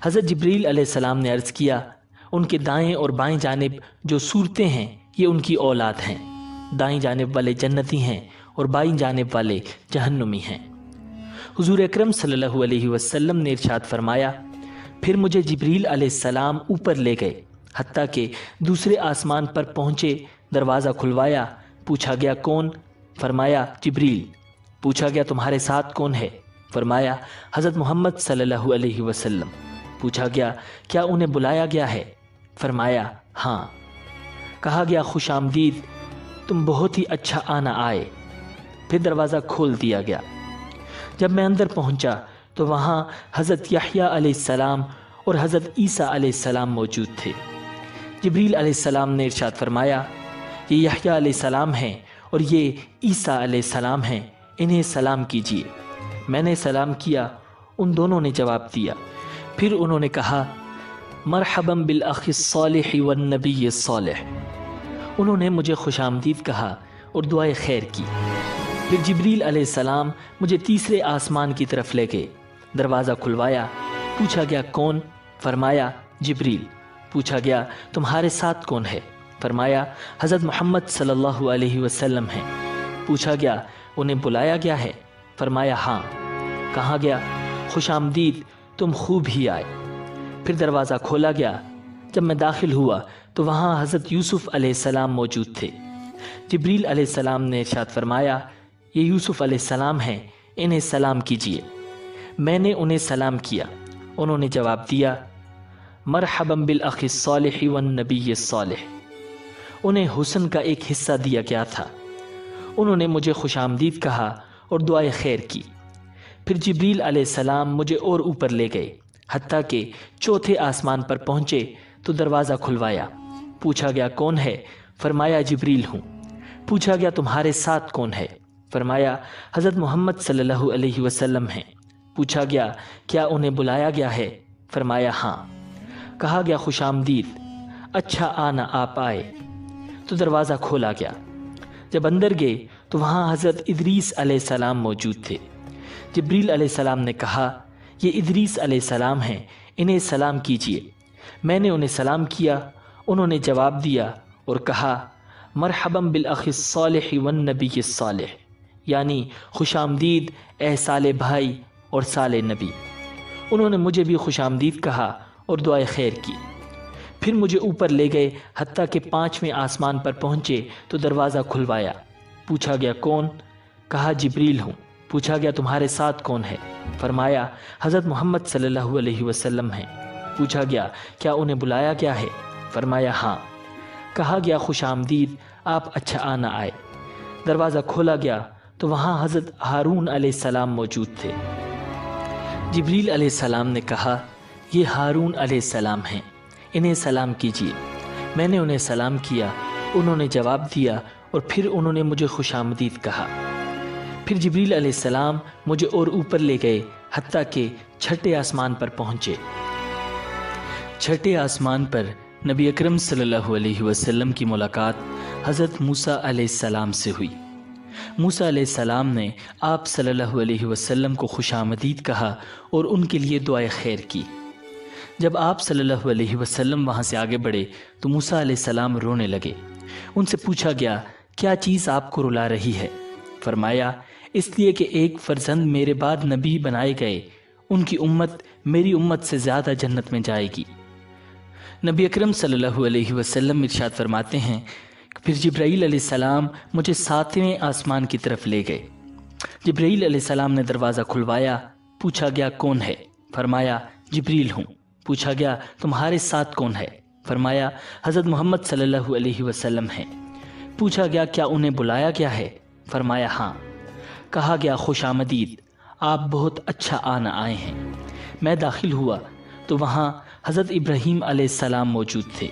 حضرت جبریل علیہ السلام نے عرض کیا، ان کے دائیں اور بائیں جانب جو صورتیں ہیں یہ ان کی اولاد ہیں، دائیں جانب والے جنتی ہیں اور بائیں جانب والے جہنمی ہیں۔ حضور اکرم صلی اللہ علیہ وسلم نے ارشاد فرمایا، پھر مجھے جبریل علیہ السلام اوپر لے گئے، حتیٰ کہ دوسرے آسمان پر پہنچے، دروازہ کھلوایا، پوچھا گیا کون؟ فرمایا جبریل۔ پوچھا گیا تمہارے ساتھ کون ہے؟ فرمایا حضرت محمد صلی اللہ علیہ وسلم۔ پوچھا گیا کیا انہیں بلایا گیا ہے؟ فرمایا ہاں۔ کہا گیا خوش آمدید، تم بہت ہی اچھا آنا آئے۔ پھر دروازہ کھول دیا گیا۔ جب میں اندر پہنچا تو وہاں حضرت یحییٰ علیہ السلام اور حضرت عیسیٰ علیہ السلام موجود تھے۔ جبریل علیہ السلام نے ارشاد فرمایا، یہ یحییٰ علیہ السلام ہیں اور یہ عیسیٰ علیہ السلام ہیں، انہیں سلام کیجیے۔ میں نے سلام کیا، ان دونوں نے جواب دیا۔ پھر انہوں نے کہا، مرحبا بالاخ الصالح والنبی الصالح۔ انہوں نے مجھے خوش آمدید کہا اور دعائے خیر کی۔ پھر جبریل علیہ السلام مجھے تیسرے آسمان کی طرف لے گئے، دروازہ کھلوایا، پوچھا گیا کون؟ فرمایا جبریل۔ پوچھا گیا تمہارے ساتھ کون ہے؟ فرمایا حضرت محمد صلی اللہ علیہ وسلم ہیں۔ پوچھا گیا انہیں بلایا گیا ہے؟ فرمایا ہاں۔ کہا گیا خوش آمدید، تم خوب ہی آئے۔ پھر دروازہ کھولا گیا، جب میں داخل ہوا تو وہاں حضرت یوسف علیہ السلام موجود تھے۔ جبریل علیہ السلام نے ارشاد فرمایا، یہ یوسف علیہ السلام ہیں، انہیں سلام کیجیے۔ میں نے انہیں سلام کیا، انہوں نے جواب دیا، مرحبا بالاخ الصالح والنبی الصالح۔ انہیں حسن کا ایک حصہ دیا گیا تھا۔ انہوں نے مجھے خوش آمدید کہا اور دعائے خیر کی۔ پھر جبریل علیہ السلام مجھے اور اوپر لے گئے، حتیٰ کہ چوتھے آسمان پر پہنچے تو دروازہ کھلوایا، پوچھا گیا کون ہے؟ فرمایا جبریل ہوں۔ پوچھا گیا تمہارے ساتھ کون ہے؟ فرمایا حضرت محمد صلی اللہ علیہ وسلم ہیں۔ پوچھا گیا کیا انہیں بلایا گیا ہے؟ فرمایا ہاں۔ کہا گیا خوش آمدید، اچھا آنا آپ آئے۔ تو دروازہ کھولا گیا۔ جب اندر گئے تو وہاں حضرت ادریس علیہ السلام موجود تھے۔ جبریل علیہ السلام نے کہا، یہ ادریس علیہ السلام ہیں، انہیں سلام کیجیے۔ میں نے انہیں سلام کیا، انہوں نے جواب دیا اور کہا مرحبا بالاخ الصالح والنبی الصالح، یعنی خوش آمدید اے صالح بھائی اور صالح نبی۔ انہوں نے مجھے بھی خوش آمدید کہا اور دعائے خیر کی۔ پھر مجھے اوپر لے گئے، حتیٰ کہ 5ویں آسمان پر پہنچے تو دروازہ کھلوایا۔ پوچھا گیا کون؟ کہا جبریل ہوں۔ پوچھا گیا تمہارے ساتھ کون ہے؟ فرمایا حضرت محمد صلی اللہ علیہ وسلم ہیں۔ پوچھا گیا کیا انہیں بلایا گیا ہے؟ فرمایا ہاں۔ کہا گیا خوش آمدید، آپ اچھا آنا آئے۔ دروازہ کھولا گیا تو وہاں حضرت ہارون علیہ السلام موجود تھے۔ جبریل علیہ السلام نے کہا یہ ہارون علیہ السلام ہیں، انہیں سلام کیجیے۔ میں نے انہیں سلام کیا، انہوں نے جواب دیا اور پھر انہوں نے مجھے خوش آمدید کہا۔ پھر جبریل علیہ السلام مجھے اور اوپر لے گئے، حتیٰ کہ 6 آسمان پر پہنچے۔ 6 آسمان پر نبی اکرم صلی اللہ علیہ وسلم کی ملاقات حضرت موسیٰ علیہ السلام سے ہوئی۔ موسیٰ علیہ السلام نے آپ صلی اللہ علیہ وسلم کو خوش آمدید کہا اور ان کے لیے دعائے خیر کی۔ جب آپ صلی اللہ علیہ وسلم وہاں سے آگے بڑھے تو موسیٰ علیہ السلام رونے لگے۔ ان سے پوچھا گیا کیا چیز آپ کو رلا رہی ہے؟ فرمایا اس لیے کہ ایک فرزند میرے بعد نبی بنائے گئے، ان کی امت میری امت سے زیادہ جنت میں جائے گی۔ نبی اکرم صلی اللہ علیہ وسلم ارشاد فرماتے ہیں پھر جبرائیل علیہ السلام مجھے 7ویں آسمان کی طرف لے گئے۔ جبرائیل علیہ السلام نے دروازہ کھلوایا۔ پوچھا گیا کون ہے؟ فرمایا جبریل ہوں۔ پوچھا گیا تمہارے ساتھ کون ہے؟ فرمایا حضرت محمد صلی اللہ علیہ وسلم ہیں۔ پوچھا گیا کیا انہیں بلایا گیا ہے؟ فرمایا ہاں۔ کہا گیا خوش آمدید، آپ بہت اچھا آنا آئے ہیں۔ میں داخل ہوا تو وہاں حضرت ابراہیم علیہ السلام موجود تھے۔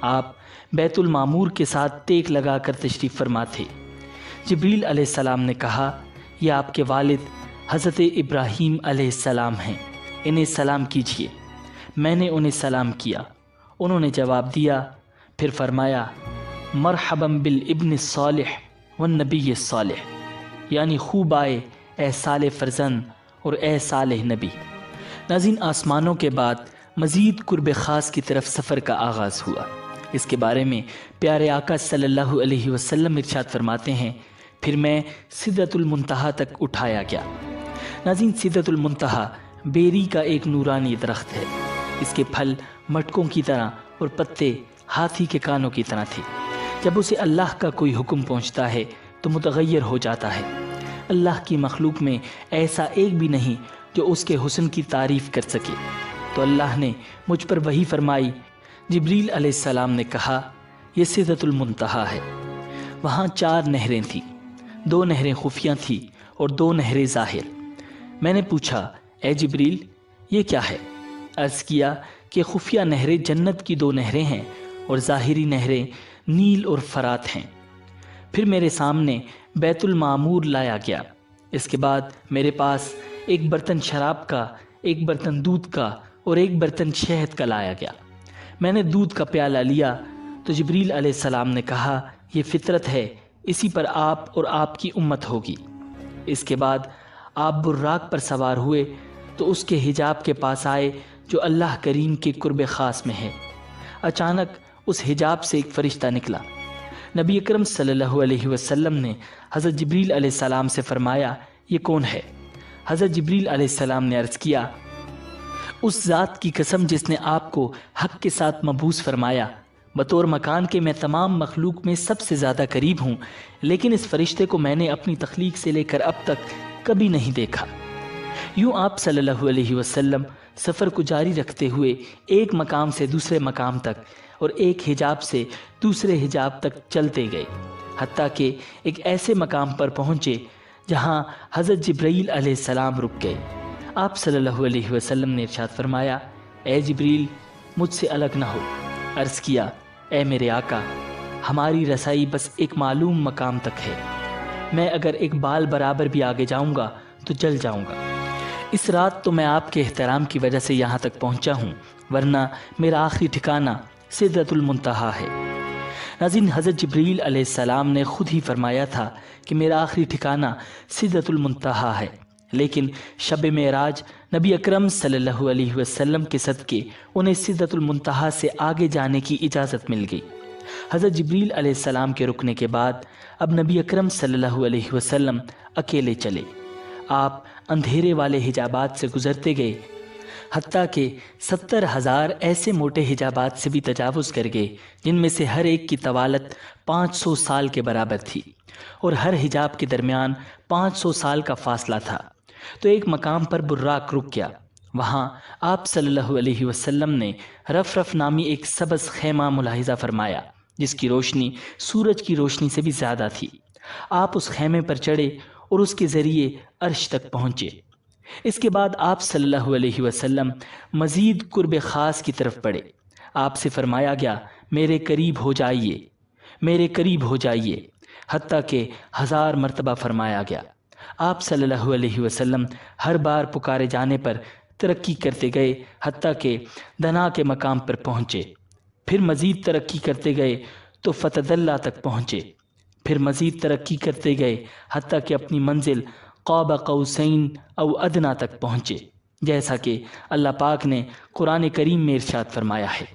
آپ بیت المعمور کے ساتھ ٹیک لگا کر تشریف فرما تھے۔ جبریل علیہ السلام نے کہا یہ آپ کے والد حضرت ابراہیم علیہ السلام ہیں، انہیں سلام کیجیے۔ میں نے انہیں سلام کیا، انہوں نے جواب دیا۔ پھر فرمایا مرحبا بالابن الصالح والنبی الصالح، یعنی خوب آئے اے صالح فرزند اور اے صالح نبی۔ ناظرین، آسمانوں کے بعد مزید قرب خاص کی طرف سفر کا آغاز ہوا۔ اس کے بارے میں پیارے آقا صلی اللہ علیہ وسلم ارشاد فرماتے ہیں پھر میں سدرۃ المنتہا تک اٹھایا گیا۔ ناظرین، سدرۃ المنتہا بیری کا ایک نورانی درخت ہے۔ اس کے پھل مٹکوں کی طرح اور پتے ہاتھی کے کانوں کی طرح تھے۔ جب اسے اللہ کا کوئی حکم پہنچتا ہے تو متغیر ہو جاتا ہے۔ اللہ کی مخلوق میں ایسا ایک بھی نہیں جو اس کے حسن کی تعریف کر سکے۔ تو اللہ نے مجھ پر وحی فرمائی۔ جبریل علیہ السلام نے کہا یہ سدرۃ المنتہا ہے۔ وہاں 4 نہریں تھیں، 2 نہریں خفیہ تھیں اور 2 نہریں ظاہر۔ میں نے پوچھا اے جبریل یہ کیا ہے؟ عرض کیا کہ خفیہ نہریں جنت کی 2 نہریں ہیں اور ظاہری نہریں نیل اور فرات ہیں۔ پھر میرے سامنے بیت المعمور لایا گیا۔ اس کے بعد میرے پاس ایک برتن شراب کا، ایک برتن دودھ کا اور ایک برتن شہد کا لایا گیا۔ میں نے دودھ کا پیالہ لیا تو جبریل علیہ السلام نے کہا یہ فطرت ہے، اسی پر آپ اور آپ کی امت ہوگی۔ اس کے بعد آپ براق پر سوار ہوئے تو اس کے حجاب کے پاس آئے جو اللہ کریم کے قرب خاص میں ہے۔ اچانک اس حجاب سے ایک فرشتہ نکلا۔ نبی اکرم صلی اللہ علیہ وسلم نے حضرت جبریل علیہ السلام سے فرمایا یہ کون ہے؟ حضرت جبریل علیہ السلام نے عرض کیا اس ذات کی قسم جس نے آپ کو حق کے ساتھ مبعوث فرمایا، بطور مکان کے میں تمام مخلوق میں سب سے زیادہ قریب ہوں، لیکن اس فرشتے کو میں نے اپنی تخلیق سے لے کر اب تک کبھی نہیں دیکھا۔ یوں آپ صلی اللہ علیہ وسلم سفر کو جاری رکھتے ہوئے ایک مقام سے دوسرے مقام تک اور ایک حجاب سے دوسرے حجاب تک چلتے گئے، حتیٰ کہ ایک ایسے مقام پر پہنچے جہاں حضرت جبرائیل علیہ السلام رک گئے۔ آپ صلی اللہ علیہ وسلم نے ارشاد فرمایا اے جبریل مجھ سے الگ نہ ہو۔ عرض کیا اے میرے آقا ہماری رسائی بس ایک معلوم مقام تک ہے، میں اگر ایک بال برابر بھی آگے جاؤں گا تو جل جاؤں گا۔ اس رات تو میں آپ کے احترام کی وجہ سے یہاں تک پہنچا ہوں، ورنہ میرا آخری ٹھکانہ سدرۃ المنتہا ہے۔ ناظرین، حضرت جبریل علیہ السلام نے خود ہی فرمایا تھا کہ میرا آخری ٹھکانہ سدرۃ المنتہا ہے۔ لیکن شب معراج نبی اکرم صلی اللہ علیہ وسلم کے صدقے انہیں سدرۃ المنتہا سے آگے جانے کی اجازت مل گئی۔ حضرت جبریل علیہ السلام کے رکنے کے بعد اب نبی اکرم صلی اللہ علیہ وسلم اکیلے چلے۔ آپ اندھیرے والے حجابات سے گزرتے گئے، حتیٰ کہ 70,000 ایسے موٹے حجابات سے بھی تجاوز کر گئے جن میں سے ہر ایک کی طوالت 500 سال کے برابر تھی، اور ہر حجاب کے درمیان 500 سال کا فاصلہ تھا۔ تو ایک مقام پر براق رک گیا۔ وہاں آپ صلی اللہ علیہ وسلم نے رف رف نامی ایک سبز خیمہ ملاحظہ فرمایا جس کی روشنی سورج کی روشنی سے بھی زیادہ تھی۔ آپ اس خیمے پر چڑھے اور اس کے ذریعے عرش تک پہنچے۔ اس کے بعد آپ صلی اللہ علیہ وسلم مزید قرب خاص کی طرف بڑھے۔ آپ سے فرمایا گیا، میرے قریب ہو جائیے، میرے قریب ہو جائیے، حتیٰ کہ 1000 مرتبہ فرمایا گیا۔ آپ صلی اللہ علیہ وسلم ہر بار پکارے جانے پر ترقی کرتے گئے حتیٰ کہ دنا کے مقام پر پہنچے، پھر مزید ترقی کرتے گئے تو فتح اللہ تک پہنچے، پھر مزید ترقی کرتے گئے حتیٰ کہ اپنی منزل قاب قوسین او ادنا تک پہنچے، جیسا کہ اللہ پاک نے قرآن کریم میں ارشاد فرمایا ہے۔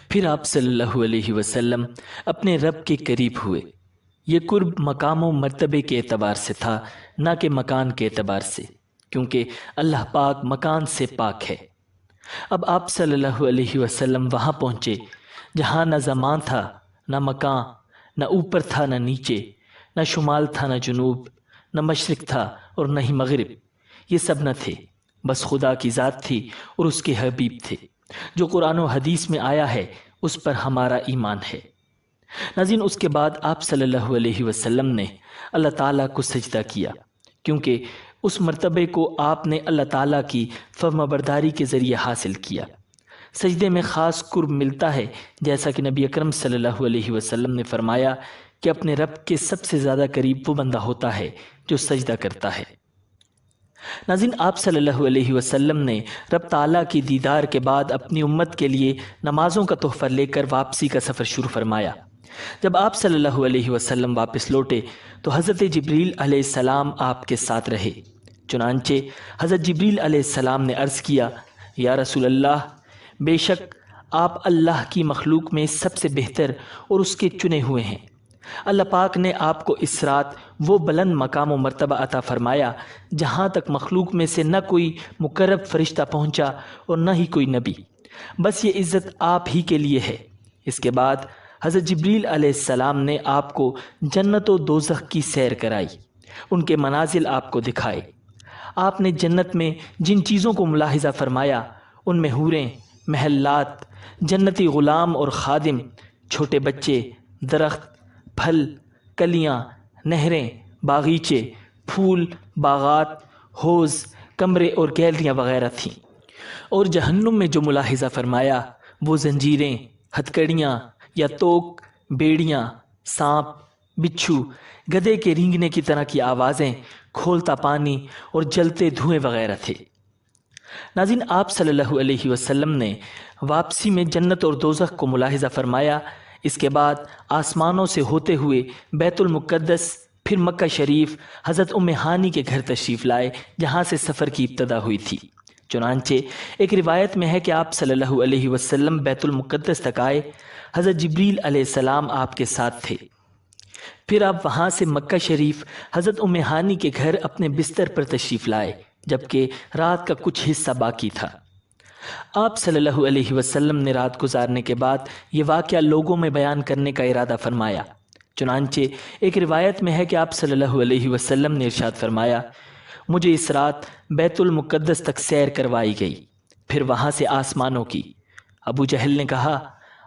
پھر آپ صلی اللہ علیہ وسلم اپنے رب کے قریب ہوئے۔ یہ قرب مقام و مرتبے کے اعتبار سے تھا، نہ کہ مکان کے اعتبار سے، کیونکہ اللہ پاک مکان سے پاک ہے۔ اب آپ صلی اللہ علیہ وسلم وہاں پہنچے جہاں نہ زمان تھا، نہ مکان، نہ اوپر تھا نہ نیچے، نہ شمال تھا نہ جنوب، نہ مشرق تھا اور نہ ہی مغرب، یہ سب نہ تھے، بس خدا کی ذات تھی اور اس کے حبیب تھے۔ جو قرآن و حدیث میں آیا ہے اس پر ہمارا ایمان ہے۔ ناظرین، اس کے بعد آپ صلی اللہ علیہ وسلم نے اللہ تعالیٰ کو سجدہ کیا، کیونکہ اس مرتبے کو آپ نے اللہ تعالیٰ کی فرمانبرداری کے ذریعے حاصل کیا۔ سجدے میں خاص قرب ملتا ہے، جیسا کہ نبی اکرم صلی اللہ علیہ وسلم نے فرمایا کہ اپنے رب کے سب سے زیادہ قریب وہ بندہ ہوتا ہے جو سجدہ کرتا ہے۔ ناظرین، آپ صلی اللہ علیہ وسلم نے رب تعالیٰ کی دیدار کے بعد اپنی امت کے لیے نمازوں کا تحفہ لے کر واپسی کا سفر شروع فرمایا۔ جب آپ صلی اللہ علیہ وسلم واپس لوٹے تو حضرت جبریل علیہ السلام آپ کے ساتھ رہے۔ چنانچہ حضرت جبریل علیہ السلام نے عرض کیا، یا رسول اللہ، بے شک آپ اللہ کی مخلوق میں سب سے بہتر اور اس کے چنے ہوئے ہیں۔ اللہ پاک نے آپ کو اس رات وہ بلند مقام و مرتبہ عطا فرمایا جہاں تک مخلوق میں سے نہ کوئی مقرب فرشتہ پہنچا اور نہ ہی کوئی نبی، بس یہ عزت آپ ہی کے لیے ہے۔ اس کے بعد حضرت جبریل علیہ السلام نے آپ کو جنت و دوزخ کی سیر کرائی، ان کے منازل آپ کو دکھائے۔ آپ نے جنت میں جن چیزوں کو ملاحظہ فرمایا ان میں حوریں، محلات، جنتی غلام اور خادم، چھوٹے بچے، درخت، پھل، کلیاں، نہریں، باغیچے، پھول، باغات، حوض، کمرے اور گیلریاں وغیرہ تھیں۔ اور جہنم میں جو ملاحظہ فرمایا وہ زنجیریں، ہتھکڑیاں یا توک، بیڑیاں، سانپ، بچھو، گدھے کے رینگنے کی طرح کی آوازیں، کھولتا پانی اور جلتے دھوئیں وغیرہ تھے۔ ناظرین، آپ صلی اللہ علیہ وسلم نے واپسی میں جنت اور دوزخ کو ملاحظہ فرمایا۔ اس کے بعد آسمانوں سے ہوتے ہوئے بیت المقدس، پھر مکہ شریف، حضرت ام ہانی کے گھر تشریف لائے جہاں سے سفر کی ابتدا ہوئی تھی۔ چنانچہ ایک روایت میں ہے کہ آپ صلی اللہ علیہ وسلم بیت المقدس تک آئے، حضرت جبریل علیہ السلام آپ کے ساتھ تھے۔ پھر آپ وہاں سے مکہ شریف حضرت ام ہانی کے گھر اپنے بستر پر تشریف لائے، جبکہ رات کا کچھ حصہ باقی تھا۔ آپ صلی اللہ علیہ وسلم نے رات گزارنے کے بعد یہ واقعہ لوگوں میں بیان کرنے کا ارادہ فرمایا۔ چنانچہ ایک روایت میں ہے کہ آپ صلی اللہ علیہ وسلم نے ارشاد فرمایا، مجھے اس رات بیت المقدس تک سیر کروائی گئی، پھر وہاں سے آسمانوں کی۔ ابو جہل نے کہا،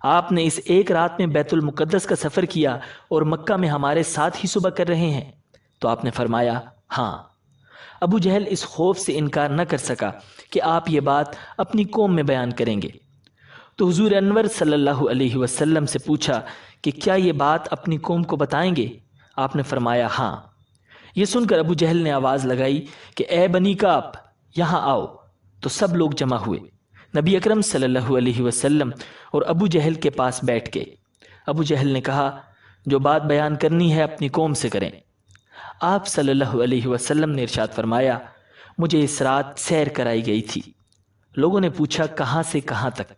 آپ نے اس ایک رات میں بیت المقدس کا سفر کیا اور مکہ میں ہمارے ساتھ ہی صبح کر رہے ہیں؟ تو آپ نے فرمایا، ہاں۔ ابو جہل اس خوف سے انکار نہ کر سکا کہ آپ یہ بات اپنی قوم میں بیان کریں گے، تو حضور انور صلی اللہ علیہ وسلم سے پوچھا کہ کیا یہ بات اپنی قوم کو بتائیں گے؟ آپ نے فرمایا، ہاں۔ یہ سن کر ابو جہل نے آواز لگائی کہ اے بنی کعب، یہاں آؤ، تو سب لوگ جمع ہوئے۔ نبی اکرم صلی اللہ علیہ وسلم اور ابو جہل کے پاس بیٹھ گئے۔ ابو جہل نے کہا، جو بات بیان کرنی ہے اپنی قوم سے کریں۔ آپ صلی اللہ علیہ وسلم نے ارشاد فرمایا، مجھے اس رات سیر کرائی گئی تھی۔ لوگوں نے پوچھا کہاں سے کہاں تک؟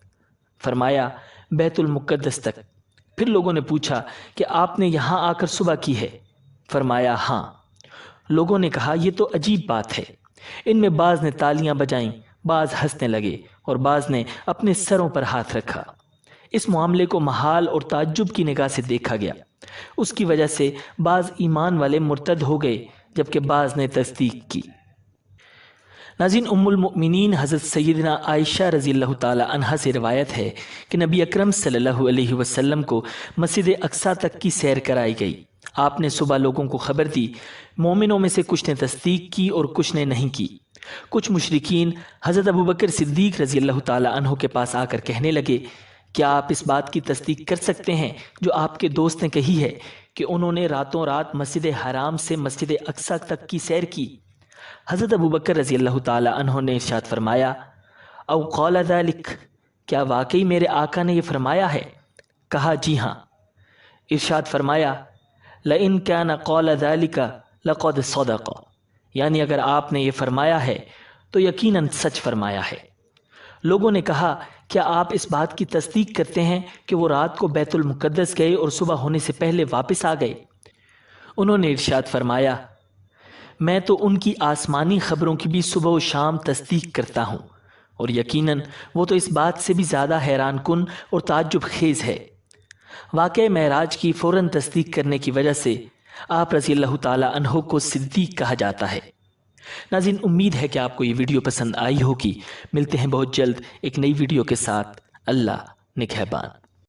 فرمایا بیت المقدس تک۔ پھر لوگوں نے پوچھا کہ آپ نے یہاں آ کر صبح کی ہے؟ فرمایا ہاں۔ لوگوں نے کہا یہ تو عجیب بات ہے۔ ان میں بعض نے تالیاں بجائیں، بعض ہنسنے لگے اور بعض نے اپنے سروں پر ہاتھ رکھا۔ اس معاملے کو محال اور تعجب کی نگاہ سے دیکھا گیا۔ اس کی وجہ سے بعض ایمان والے مرتد ہو گئے جبکہ بعض نے تصدیق کی۔ ناظرین، ام المؤمنین حضرت سیدنا عائشہ رضی اللہ تعالی عنہا سے روایت ہے کہ نبی اکرم صلی اللہ علیہ وسلم کو مسجد اقصیٰ تک کی سیر کرائی گئی۔ آپ نے صبح لوگوں کو خبر دی۔ مومنوں میں سے کچھ نے تصدیق کی اور کچھ نے نہیں کی۔ کچھ مشرکین حضرت ابوبکر صدیق رضی اللہ تعالی عنہ کے پاس آ کر کہنے لگے، کیا آپ اس بات کی تصدیق کر سکتے ہیں جو آپ کے دوست نے کہی ہے کہ انہوں نے راتوں رات مسجد حرام سے مسجد اقصیٰ تک کی سیر کی؟ حضرت ابوبکر رضی اللہ تعالی عنہ نے ارشاد فرمایا، او قال ذلک، کیا واقعی میرے آقا نے یہ فرمایا ہے؟ کہا جی ہاں۔ ارشاد فرمایا، لئن کان قال ذلک لقد صدق، یعنی اگر آپ نے یہ فرمایا ہے تو یقیناً سچ فرمایا ہے۔ لوگوں نے کہا کیا آپ اس بات کی تصدیق کرتے ہیں کہ وہ رات کو بیت المقدس گئے اور صبح ہونے سے پہلے واپس آ گئے؟ انہوں نے ارشاد فرمایا، میں تو ان کی آسمانی خبروں کی بھی صبح و شام تصدیق کرتا ہوں، اور یقیناً وہ تو اس بات سے بھی زیادہ حیران کن اور تعجب خیز ہے۔ واقعہ معراج کی فوراً تصدیق کرنے کی وجہ سے آپ رضی اللہ تعالی عنہ کو صدیق کہا جاتا ہے۔ ناظرین، امید ہے کہ آپ کو یہ ویڈیو پسند آئی ہوگی۔ ملتے ہیں بہت جلد ایک نئی ویڈیو کے ساتھ۔ اللہ نگہبان۔